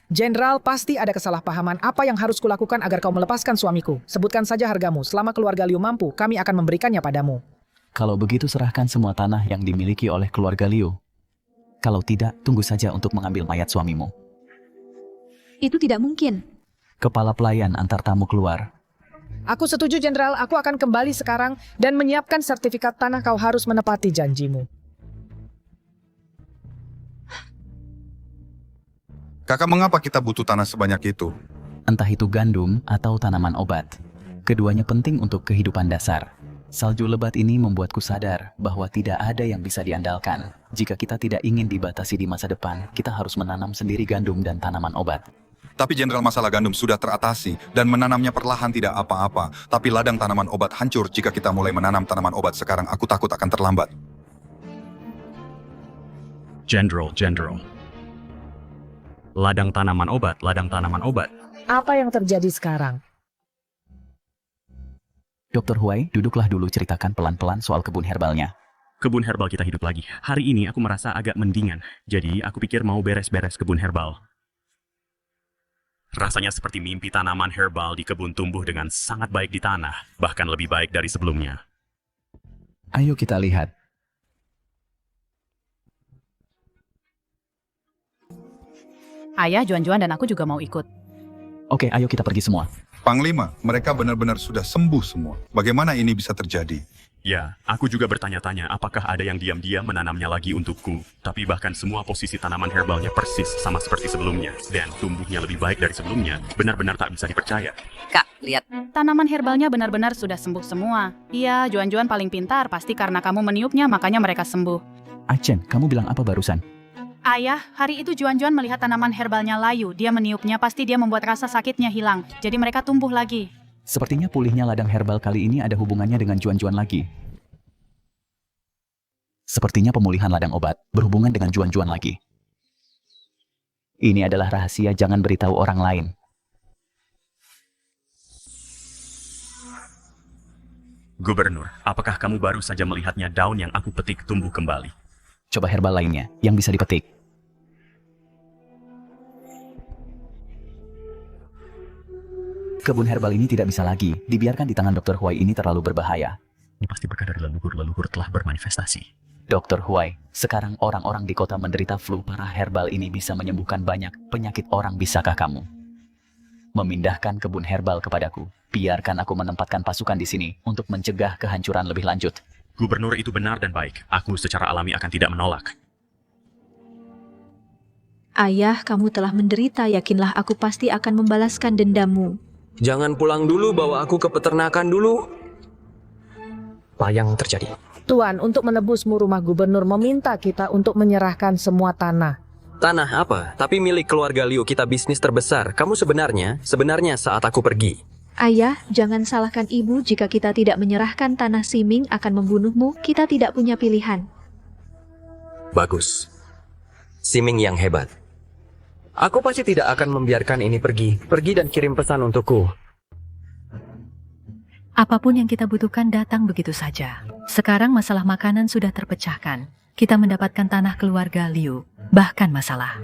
Jenderal, pasti ada kesalahpahaman. Apa yang harus kulakukan agar kau melepaskan suamiku? Sebutkan saja hargamu. Selama keluarga Liu mampu, kami akan memberikannya padamu. Kalau begitu serahkan semua tanah yang dimiliki oleh keluarga Liu. Kalau tidak, tunggu saja untuk mengambil mayat suamimu. Itu tidak mungkin. Kepala pelayan antar tamu keluar. Aku setuju, Jenderal. Aku akan kembali sekarang dan menyiapkan sertifikat tanah. Kau harus menepati janjimu. Kakak, mengapa kita butuh tanah sebanyak itu? Entah itu gandum atau tanaman obat. Keduanya penting untuk kehidupan dasar. Salju lebat ini membuatku sadar bahwa tidak ada yang bisa diandalkan. Jika kita tidak ingin dibatasi di masa depan, kita harus menanam sendiri gandum dan tanaman obat. Tapi Jenderal, masalah gandum sudah teratasi dan menanamnya perlahan tidak apa-apa. Tapi ladang tanaman obat hancur jika kita mulai menanam tanaman obat sekarang. Aku takut akan terlambat. Jenderal. Ladang tanaman obat. Apa yang terjadi sekarang? Dr. Huai, duduklah dulu, ceritakan pelan-pelan soal kebun herbalnya. Kebun herbal kita hidup lagi. Hari ini aku merasa agak mendingan. Jadi aku pikir mau beres-beres kebun herbal. Rasanya seperti mimpi. Tanaman herbal di kebun tumbuh dengan sangat baik di tanah. Bahkan lebih baik dari sebelumnya. Ayo kita lihat. Ayah, Juan-Juan dan aku juga mau ikut. Oke, ayo kita pergi semua. Panglima, mereka benar-benar sudah sembuh semua. Bagaimana ini bisa terjadi? Ya, aku juga bertanya-tanya apakah ada yang diam-diam menanamnya lagi untukku. Tapi bahkan semua posisi tanaman herbalnya persis sama seperti sebelumnya. Dan tumbuhnya lebih baik dari sebelumnya. Benar-benar tak bisa dipercaya. Kak, lihat. Tanaman herbalnya benar-benar sudah sembuh semua. Iya, Juan-Juan paling pintar. Pasti karena kamu meniupnya, makanya mereka sembuh. Achen, kamu bilang apa barusan? Ayah, hari itu Juan-Juan melihat tanaman herbalnya layu. Dia meniupnya, pasti dia membuat rasa sakitnya hilang. Jadi mereka tumbuh lagi. Sepertinya pulihnya ladang herbal kali ini ada hubungannya dengan Juan-Juan lagi. Sepertinya pemulihan ladang obat berhubungan dengan Juan-Juan lagi. Ini adalah rahasia, jangan beritahu orang lain. Gubernur, apakah kamu baru saja melihatnya daun yang aku petik tumbuh kembali? Coba herbal lainnya yang bisa dipetik. Kebun herbal ini tidak bisa lagi dibiarkan di tangan Dr. Huai, ini terlalu berbahaya. Ini pasti berkah dari leluhur telah bermanifestasi. Dr. Huai, sekarang orang-orang di kota menderita flu parah. Herbal ini bisa menyembuhkan banyak penyakit orang. Bisakah kamu memindahkan kebun herbal kepadaku? Biarkan aku menempatkan pasukan di sini untuk mencegah kehancuran lebih lanjut. Gubernur, itu benar dan baik. Aku secara alami akan tidak menolak. Ayah, kamu telah menderita, yakinlah aku pasti akan membalaskan dendammu. Jangan pulang dulu, bawa aku ke peternakan dulu. Apa yang terjadi? Tuan, untuk menebusmu rumah gubernur meminta kita untuk menyerahkan semua tanah. Tanah apa? Tapi milik keluarga Liu, kita bisnis terbesar. Kamu sebenarnya saat aku pergi. Ayah, jangan salahkan ibu jika kita tidak menyerahkan tanah Siming akan membunuhmu. Kita tidak punya pilihan. Bagus. Siming yang hebat. Aku pasti tidak akan membiarkan ini pergi. Pergi dan kirim pesan untukku. Apapun yang kita butuhkan datang begitu saja. Sekarang masalah makanan sudah terpecahkan. Kita mendapatkan tanah keluarga Liu. Bahkan masalah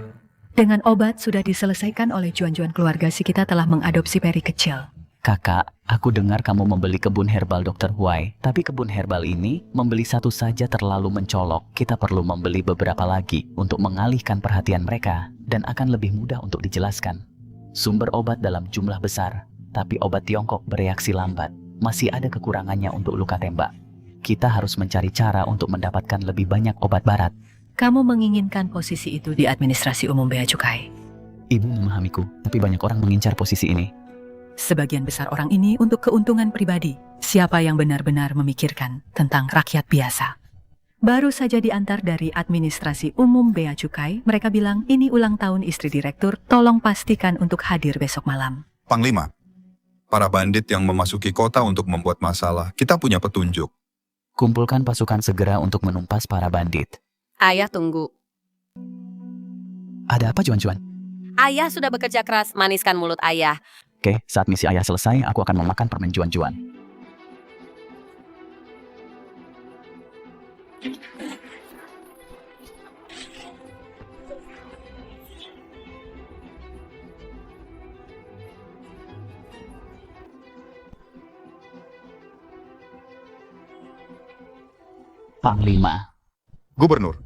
dengan obat sudah diselesaikan oleh Juan-Juan keluarga si kita telah mengadopsi peri kecil. Kakak, aku dengar kamu membeli kebun herbal Dr. Huai, tapi kebun herbal ini membeli satu saja terlalu mencolok. Kita perlu membeli beberapa lagi untuk mengalihkan perhatian mereka dan akan lebih mudah untuk dijelaskan. Sumber obat dalam jumlah besar, tapi obat Tiongkok bereaksi lambat. Masih ada kekurangannya untuk luka tembak. Kita harus mencari cara untuk mendapatkan lebih banyak obat barat. Kamu menginginkan posisi itu di administrasi umum Bea Cukai. Ibu memahamiku, tapi banyak orang mengincar posisi ini. Sebagian besar orang ini untuk keuntungan pribadi. Siapa yang benar-benar memikirkan tentang rakyat biasa? Baru saja diantar dari administrasi umum Bea Cukai, mereka bilang ini ulang tahun istri direktur, tolong pastikan untuk hadir besok malam. Panglima, para bandit yang memasuki kota untuk membuat masalah, kita punya petunjuk. Kumpulkan pasukan segera untuk menumpas para bandit. Ayah tunggu. Ada apa, Juan-Juan? Ayah sudah bekerja keras, maniskan mulut ayah. Oke, saat misi ayah selesai, aku akan memakan permen Juan-Juan. Panglima. Gubernur.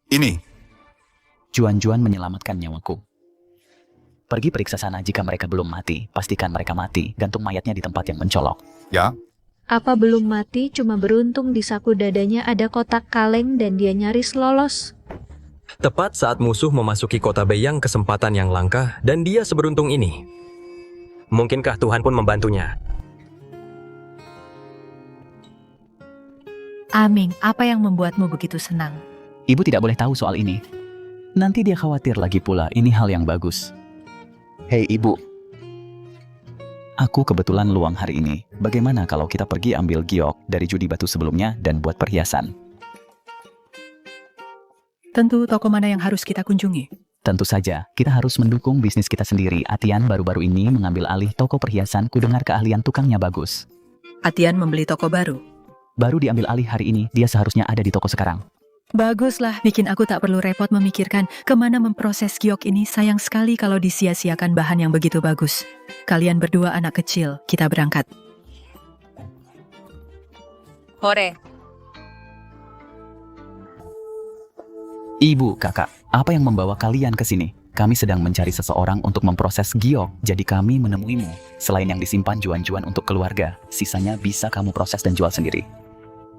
Ini. Juan-Juan menyelamatkan nyawaku. Pergi periksa sana jika mereka belum mati. Pastikan mereka mati. Gantung mayatnya di tempat yang mencolok. Ya. Apa belum mati, cuma beruntung di saku dadanya ada kotak kaleng dan dia nyaris lolos. Tepat saat musuh memasuki kota Beiyang, kesempatan yang langka, dan dia seberuntung ini. Mungkinkah Tuhan pun membantunya? Aming, apa yang membuatmu begitu senang? Ibu tidak boleh tahu soal ini. Nanti dia khawatir lagi pula, ini hal yang bagus. Hei ibu. Aku kebetulan luang hari ini. Bagaimana kalau kita pergi ambil giok dari judi batu sebelumnya dan buat perhiasan? Tentu toko mana yang harus kita kunjungi? Tentu saja, kita harus mendukung bisnis kita sendiri. Atian baru-baru ini mengambil alih toko perhiasan, kudengar keahlian tukangnya bagus. Atian membeli toko baru? Baru diambil alih hari ini, dia seharusnya ada di toko sekarang. Baguslah, bikin aku tak perlu repot memikirkan kemana memproses giok ini. Sayang sekali kalau disia-siakan bahan yang begitu bagus. Kalian berdua anak kecil, kita berangkat. Hore. Ibu, kakak, apa yang membawa kalian ke sini? Kami sedang mencari seseorang untuk memproses giok, jadi kami menemuimu. Selain yang disimpan Juan-Juan untuk keluarga, sisanya bisa kamu proses dan jual sendiri.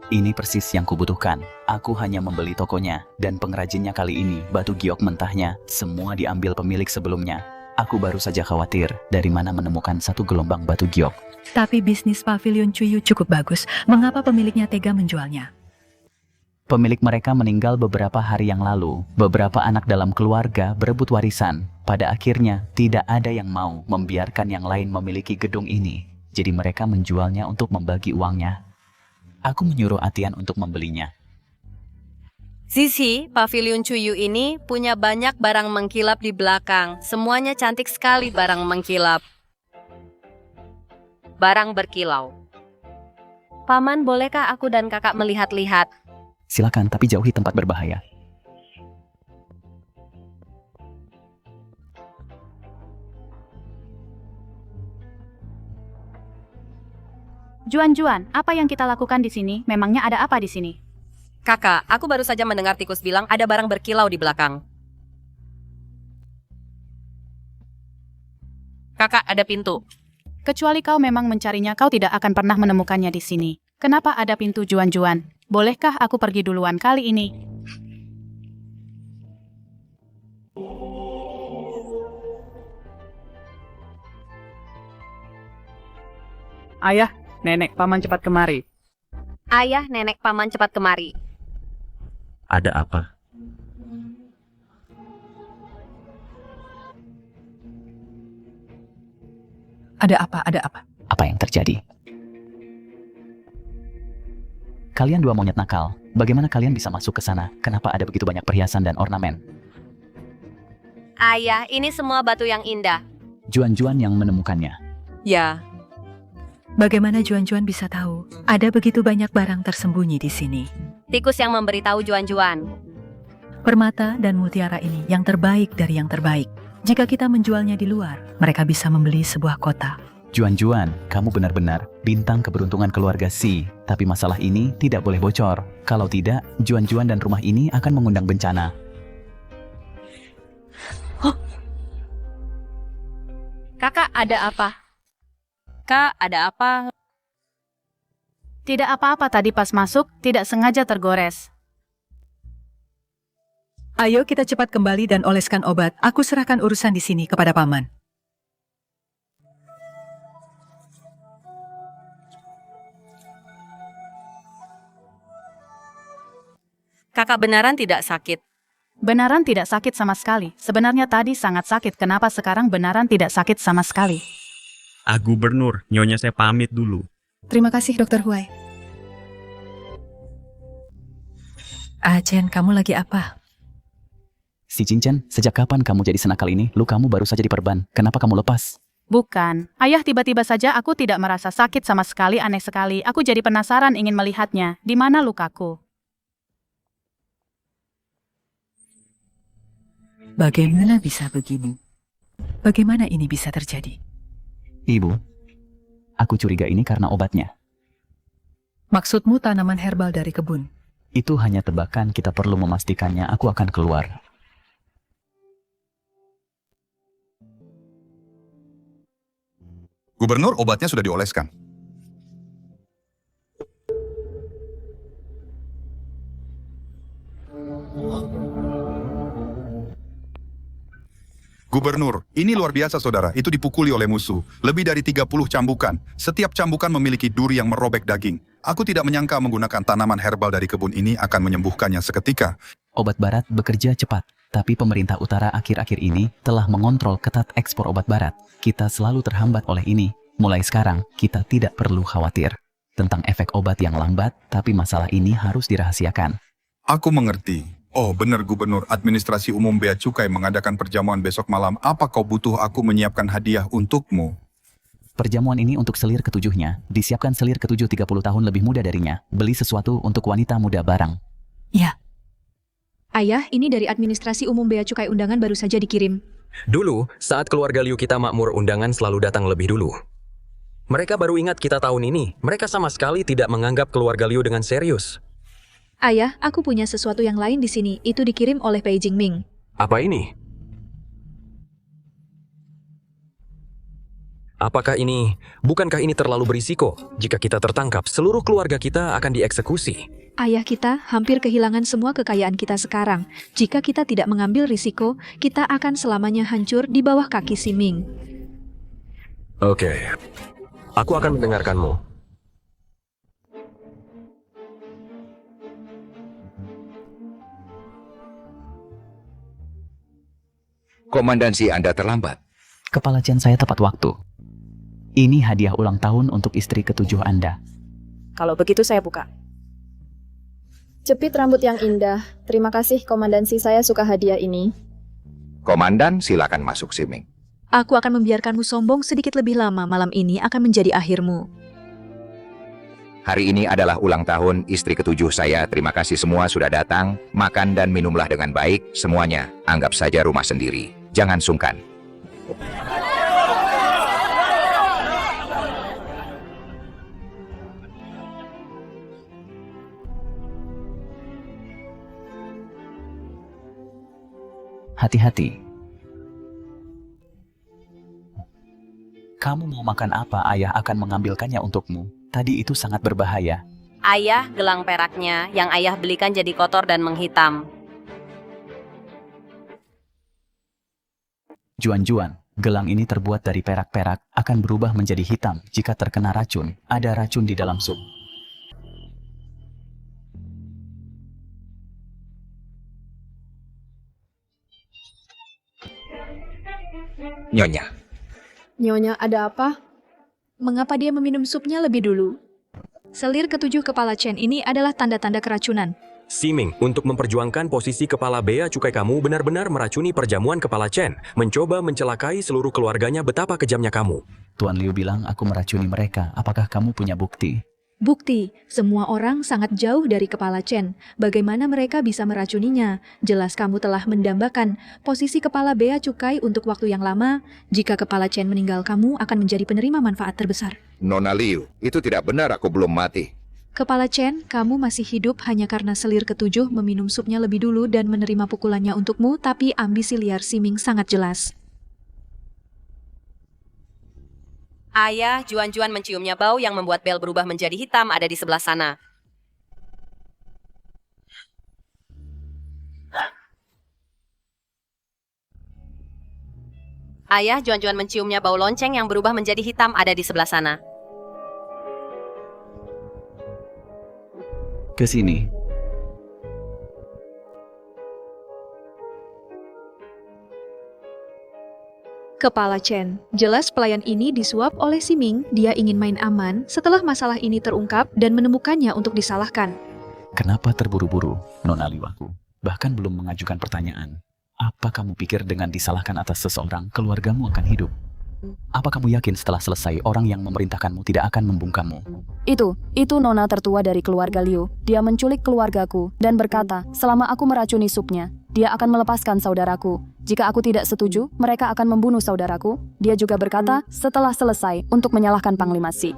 Ini persis yang kubutuhkan. Aku hanya membeli tokonya, dan pengrajinnya kali ini, batu giok mentahnya, semua diambil pemilik sebelumnya. Aku baru saja khawatir dari mana menemukan satu gelombang batu giok. Tapi bisnis Pavilion Cuyu cukup bagus. Mengapa pemiliknya tega menjualnya? Pemilik mereka meninggal beberapa hari yang lalu. Beberapa anak dalam keluarga berebut warisan. Pada akhirnya, tidak ada yang mau membiarkan yang lain memiliki gedung ini. Jadi mereka menjualnya untuk membagi uangnya. Aku menyuruh Atian untuk membelinya. Sisi, Pavilion Cuyu ini punya banyak barang mengkilap di belakang. Semuanya cantik sekali barang mengkilap. Barang berkilau. Paman, bolehkah aku dan kakak melihat-lihat? Silakan, tapi jauhi tempat berbahaya. Juan-Juan, apa yang kita lakukan di sini? Memangnya ada apa di sini? Kakak, aku baru saja mendengar tikus bilang ada barang berkilau di belakang. Kakak, ada pintu. Kecuali kau memang mencarinya, kau tidak akan pernah menemukannya di sini. Kenapa ada pintu, Juan-Juan? Bolehkah aku pergi duluan kali ini? Ayah, nenek, paman cepat kemari. Ayah, nenek, paman cepat kemari. Ada apa? Ada apa? Ada apa? Apa yang terjadi? Kalian dua monyet nakal. Bagaimana kalian bisa masuk ke sana? Kenapa ada begitu banyak perhiasan dan ornamen? Ayah, ini semua batu yang indah. Juan-Juan yang menemukannya. Ya. Bagaimana Juan-Juan bisa tahu? Ada begitu banyak barang tersembunyi di sini. Tikus yang memberitahu Juan-Juan. Permata dan mutiara ini yang terbaik dari yang terbaik. Jika kita menjualnya di luar, mereka bisa membeli sebuah kota. Juan-Juan, kamu benar-benar bintang keberuntungan keluarga Si. Tapi masalah ini tidak boleh bocor. Kalau tidak, Juan-Juan dan rumah ini akan mengundang bencana. Kakak, ada apa? Kak, ada apa? Tidak apa-apa tadi pas masuk, tidak sengaja tergores. Ayo kita cepat kembali dan oleskan obat. Aku serahkan urusan di sini kepada paman. Kakak beneran tidak sakit? Benaran tidak sakit sama sekali. Sebenarnya tadi sangat sakit. Kenapa sekarang benaran tidak sakit sama sekali? Gubernur, nyonya saya pamit dulu. Terima kasih, Dr. Huai. Chen, kamu lagi apa? Si Cincin, sejak kapan kamu jadi senakal ini? Lukamu baru saja diperban. Kenapa kamu lepas? Bukan. Ayah, tiba-tiba saja aku tidak merasa sakit sama sekali, aneh sekali. Aku jadi penasaran ingin melihatnya. Di mana lukaku? Bagaimana bisa begini? Bagaimana ini bisa terjadi? Ibu, aku curiga ini karena obatnya. Maksudmu tanaman herbal dari kebun? Itu hanya tebakan, kita perlu memastikannya. Aku akan keluar. Gubernur, obatnya sudah dioleskan. Gubernur, ini luar biasa saudara, itu dipukuli oleh musuh. Lebih dari 30 cambukan. Setiap cambukan memiliki duri yang merobek daging. Aku tidak menyangka menggunakan tanaman herbal dari kebun ini akan menyembuhkannya seketika. Obat barat bekerja cepat, tapi pemerintah utara akhir-akhir ini telah mengontrol ketat ekspor obat barat. Kita selalu terhambat oleh ini. Mulai sekarang, kita tidak perlu khawatir tentang efek obat yang lambat, tapi masalah ini harus dirahasiakan. Aku mengerti. Oh benar Gubernur, administrasi umum Bea Cukai mengadakan perjamuan besok malam. Apa kau butuh aku menyiapkan hadiah untukmu? Perjamuan ini untuk selir ketujuhnya. Disiapkan selir ketujuh 30 tahun lebih muda darinya. Beli sesuatu untuk wanita muda barang. Ya. Ayah, ini dari administrasi umum Bea Cukai undangan baru saja dikirim. Dulu, saat keluarga Liu kita makmur, undangan selalu datang lebih dulu. Mereka baru ingat kita tahun ini. Mereka sama sekali tidak menganggap keluarga Liu dengan serius. Ayah, aku punya sesuatu yang lain di sini. Itu dikirim oleh Pei Jingming. Apa ini? Bukankah ini terlalu berisiko? Jika kita tertangkap, seluruh keluarga kita akan dieksekusi. Ayah kita hampir kehilangan semua kekayaan kita sekarang. Jika kita tidak mengambil risiko, kita akan selamanya hancur di bawah kaki si Ming. Oke. Aku akan mendengarkanmu. Komandansi Anda terlambat. Kepala Chen saya tepat waktu. Ini hadiah ulang tahun untuk istri ketujuh Anda. Kalau begitu saya buka. Jepit rambut yang indah. Terima kasih komandansi, saya suka hadiah ini. Komandan, silakan masuk Siming. Aku akan membiarkanmu sombong sedikit lebih lama. Malam ini akan menjadi akhirmu. Hari ini adalah ulang tahun istri ketujuh saya. Terima kasih semua sudah datang. Makan dan minumlah dengan baik. Semuanya, anggap saja rumah sendiri. Jangan sungkan. Hati-hati. Kamu mau makan apa? Ayah akan mengambilkannya untukmu. Tadi itu sangat berbahaya. Ayah, gelang peraknya yang ayah belikan jadi kotor dan menghitam. Juan-Juan, gelang ini terbuat dari perak-perak, akan berubah menjadi hitam jika terkena racun. Ada racun di dalam sup. Nyonya, Nyonya, ada apa? Mengapa dia meminum supnya lebih dulu? Selir ketujuh kepala Chen ini adalah tanda-tanda keracunan. Siming, untuk memperjuangkan posisi kepala bea cukai kamu benar-benar meracuni perjamuan kepala Chen, mencoba mencelakai seluruh keluarganya. Betapa kejamnya kamu. Tuan Liu bilang aku meracuni mereka. Apakah kamu punya bukti? Bukti, semua orang sangat jauh dari kepala Chen. Bagaimana mereka bisa meracuninya? Jelas kamu telah mendambakan posisi kepala bea cukai untuk waktu yang lama. Jika kepala Chen meninggal, kamu akan menjadi penerima manfaat terbesar. Nona Liu, itu tidak benar, aku belum mati. Kepala Chen, kamu masih hidup hanya karena selir ketujuh meminum supnya lebih dulu dan menerima pukulannya untukmu, tapi ambisi liar Siming sangat jelas. Ayah, Juan-Juan menciumnya bau yang membuat bel berubah menjadi hitam ada di sebelah sana. Ayah, Juan-Juan menciumnya bau lonceng yang berubah menjadi hitam ada di sebelah sana. Ke sini. Kepala Chen, jelas pelayan ini disuap oleh Siming. Dia ingin main aman setelah masalah ini terungkap dan menemukannya untuk disalahkan. Kenapa terburu-buru, Nona Liu? Aku bahkan belum mengajukan pertanyaan. Apa kamu pikir dengan disalahkan atas seseorang, keluargamu akan hidup? Apa kamu yakin setelah selesai orang yang memerintahkanmu tidak akan membungkammu? Itu nona tertua dari keluarga Liu. Dia menculik keluargaku dan berkata, selama aku meracuni supnya, dia akan melepaskan saudaraku. Jika aku tidak setuju, mereka akan membunuh saudaraku. Dia juga berkata, setelah selesai, untuk menyalahkan Panglima Si.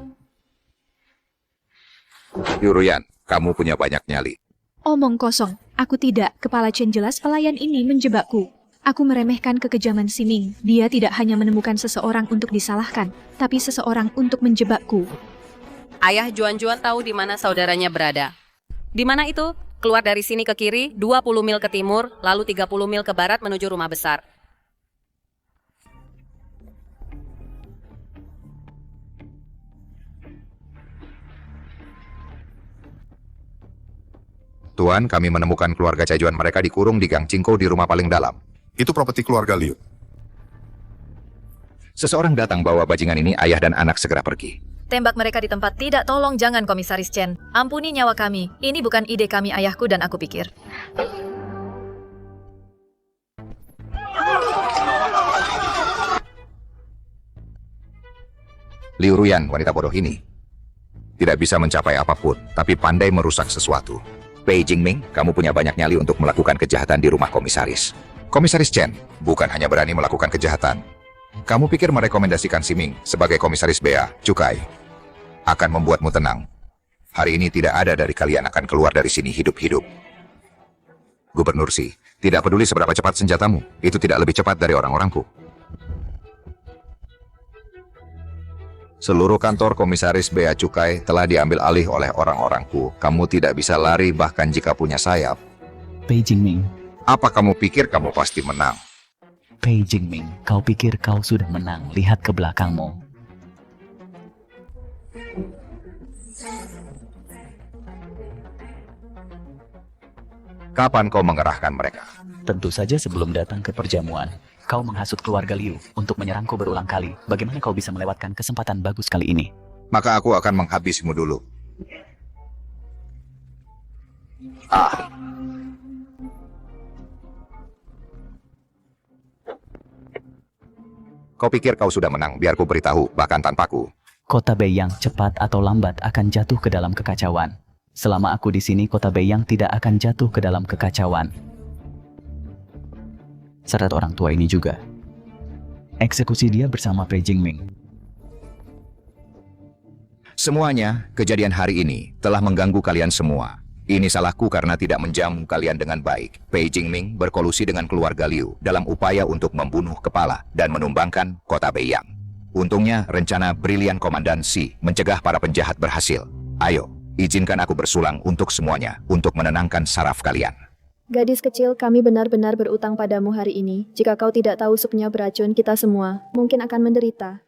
Yuruyan, kamu punya banyak nyali. Omong kosong, aku tidak. Kepala Chen, jelas pelayan ini menjebakku. Aku meremehkan kekejaman Siming. Dia tidak hanya menemukan seseorang untuk disalahkan, tapi seseorang untuk menjebakku. Ayah Juan-Juan tahu di mana saudaranya berada. Di mana itu? Keluar dari sini ke kiri, 20 mil ke timur, lalu 30 mil ke barat menuju rumah besar. Tuan, kami menemukan keluarga Cajuan mereka dikurung di Gang Cingko di rumah paling dalam. Itu properti keluarga Liu. Seseorang datang bawa bajingan ini, ayah dan anak segera pergi. Tembak mereka di tempat. Tidak, tolong jangan, Komisaris Chen. Ampuni nyawa kami. Ini bukan ide kami, ayahku dan aku pikir. Liu Ruyan, wanita bodoh ini, tidak bisa mencapai apapun, tapi pandai merusak sesuatu. Pei Jingming, kamu punya banyak nyali untuk melakukan kejahatan di rumah komisaris. Komisaris Chen bukan hanya berani melakukan kejahatan. Kamu pikir merekomendasikan Siming sebagai komisaris bea cukai akan membuatmu tenang? Hari ini tidak ada dari kalian akan keluar dari sini hidup-hidup. Gubernur Si, tidak peduli seberapa cepat senjatamu, itu tidak lebih cepat dari orang-orangku. Seluruh kantor komisaris bea cukai telah diambil alih oleh orang-orangku. Kamu tidak bisa lari bahkan jika punya sayap. Pei Jingming. Apa kamu pikir kamu pasti menang? Pei Jingming, kau pikir kau sudah menang? Lihat ke belakangmu. Kapan kau mengerahkan mereka? Tentu saja sebelum datang ke perjamuan. Kau menghasut keluarga Liu untuk menyerangku berulang kali. Bagaimana kau bisa melewatkan kesempatan bagus kali ini? Maka aku akan menghabisimu dulu. Kau pikir kau sudah menang, biar ku beritahu, bahkan tanpaku. Kota Beiyang cepat atau lambat akan jatuh ke dalam kekacauan. Selama aku di sini, kota Beiyang tidak akan jatuh ke dalam kekacauan. Syarat orang tua ini juga. Eksekusi dia bersama Pei Jingming. Semuanya, kejadian hari ini telah mengganggu kalian semua. Ini salahku karena tidak menjamu kalian dengan baik. Pei Jingming berkolusi dengan keluarga Liu dalam upaya untuk membunuh kepala dan menumbangkan kota Beiyang. Untungnya, rencana brilian Komandan Si mencegah para penjahat berhasil. Ayo, Izinkan aku bersulang untuk semuanya, untuk menenangkan saraf kalian. Gadis kecil, kami benar-benar berutang padamu hari ini. Jika kau tidak tahu supnya beracun, kita semua mungkin akan menderita.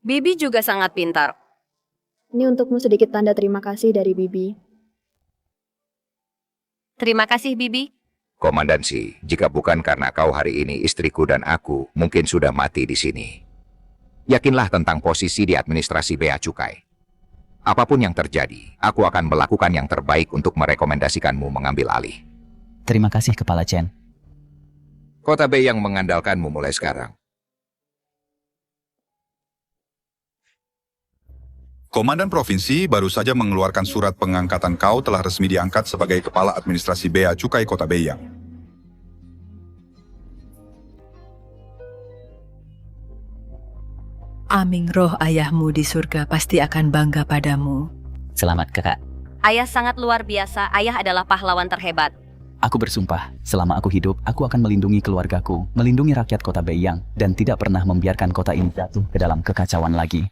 Bibi juga sangat pintar. Ini untukmu sedikit tanda terima kasih dari Bibi. Terima kasih, Bibi. Komandansi, jika bukan karena kau hari ini, istriku dan aku mungkin sudah mati di sini. Yakinlah tentang posisi di administrasi Bea Cukai. Apapun yang terjadi, aku akan melakukan yang terbaik untuk merekomendasikanmu mengambil alih. Terima kasih, Kepala Chen. Kota Bei yang mengandalkanmu mulai sekarang. Komandan Provinsi baru saja mengeluarkan surat pengangkatan kau telah resmi diangkat sebagai Kepala Administrasi Bea Cukai Kota Beiyang. Aming roh ayahmu di surga pasti akan bangga padamu. Selamat, Kakak. Ayah sangat luar biasa. Ayah adalah pahlawan terhebat. Aku bersumpah, selama aku hidup, aku akan melindungi keluargaku, melindungi rakyat Kota Beiyang, dan tidak pernah membiarkan kota ini jatuh ke dalam kekacauan lagi.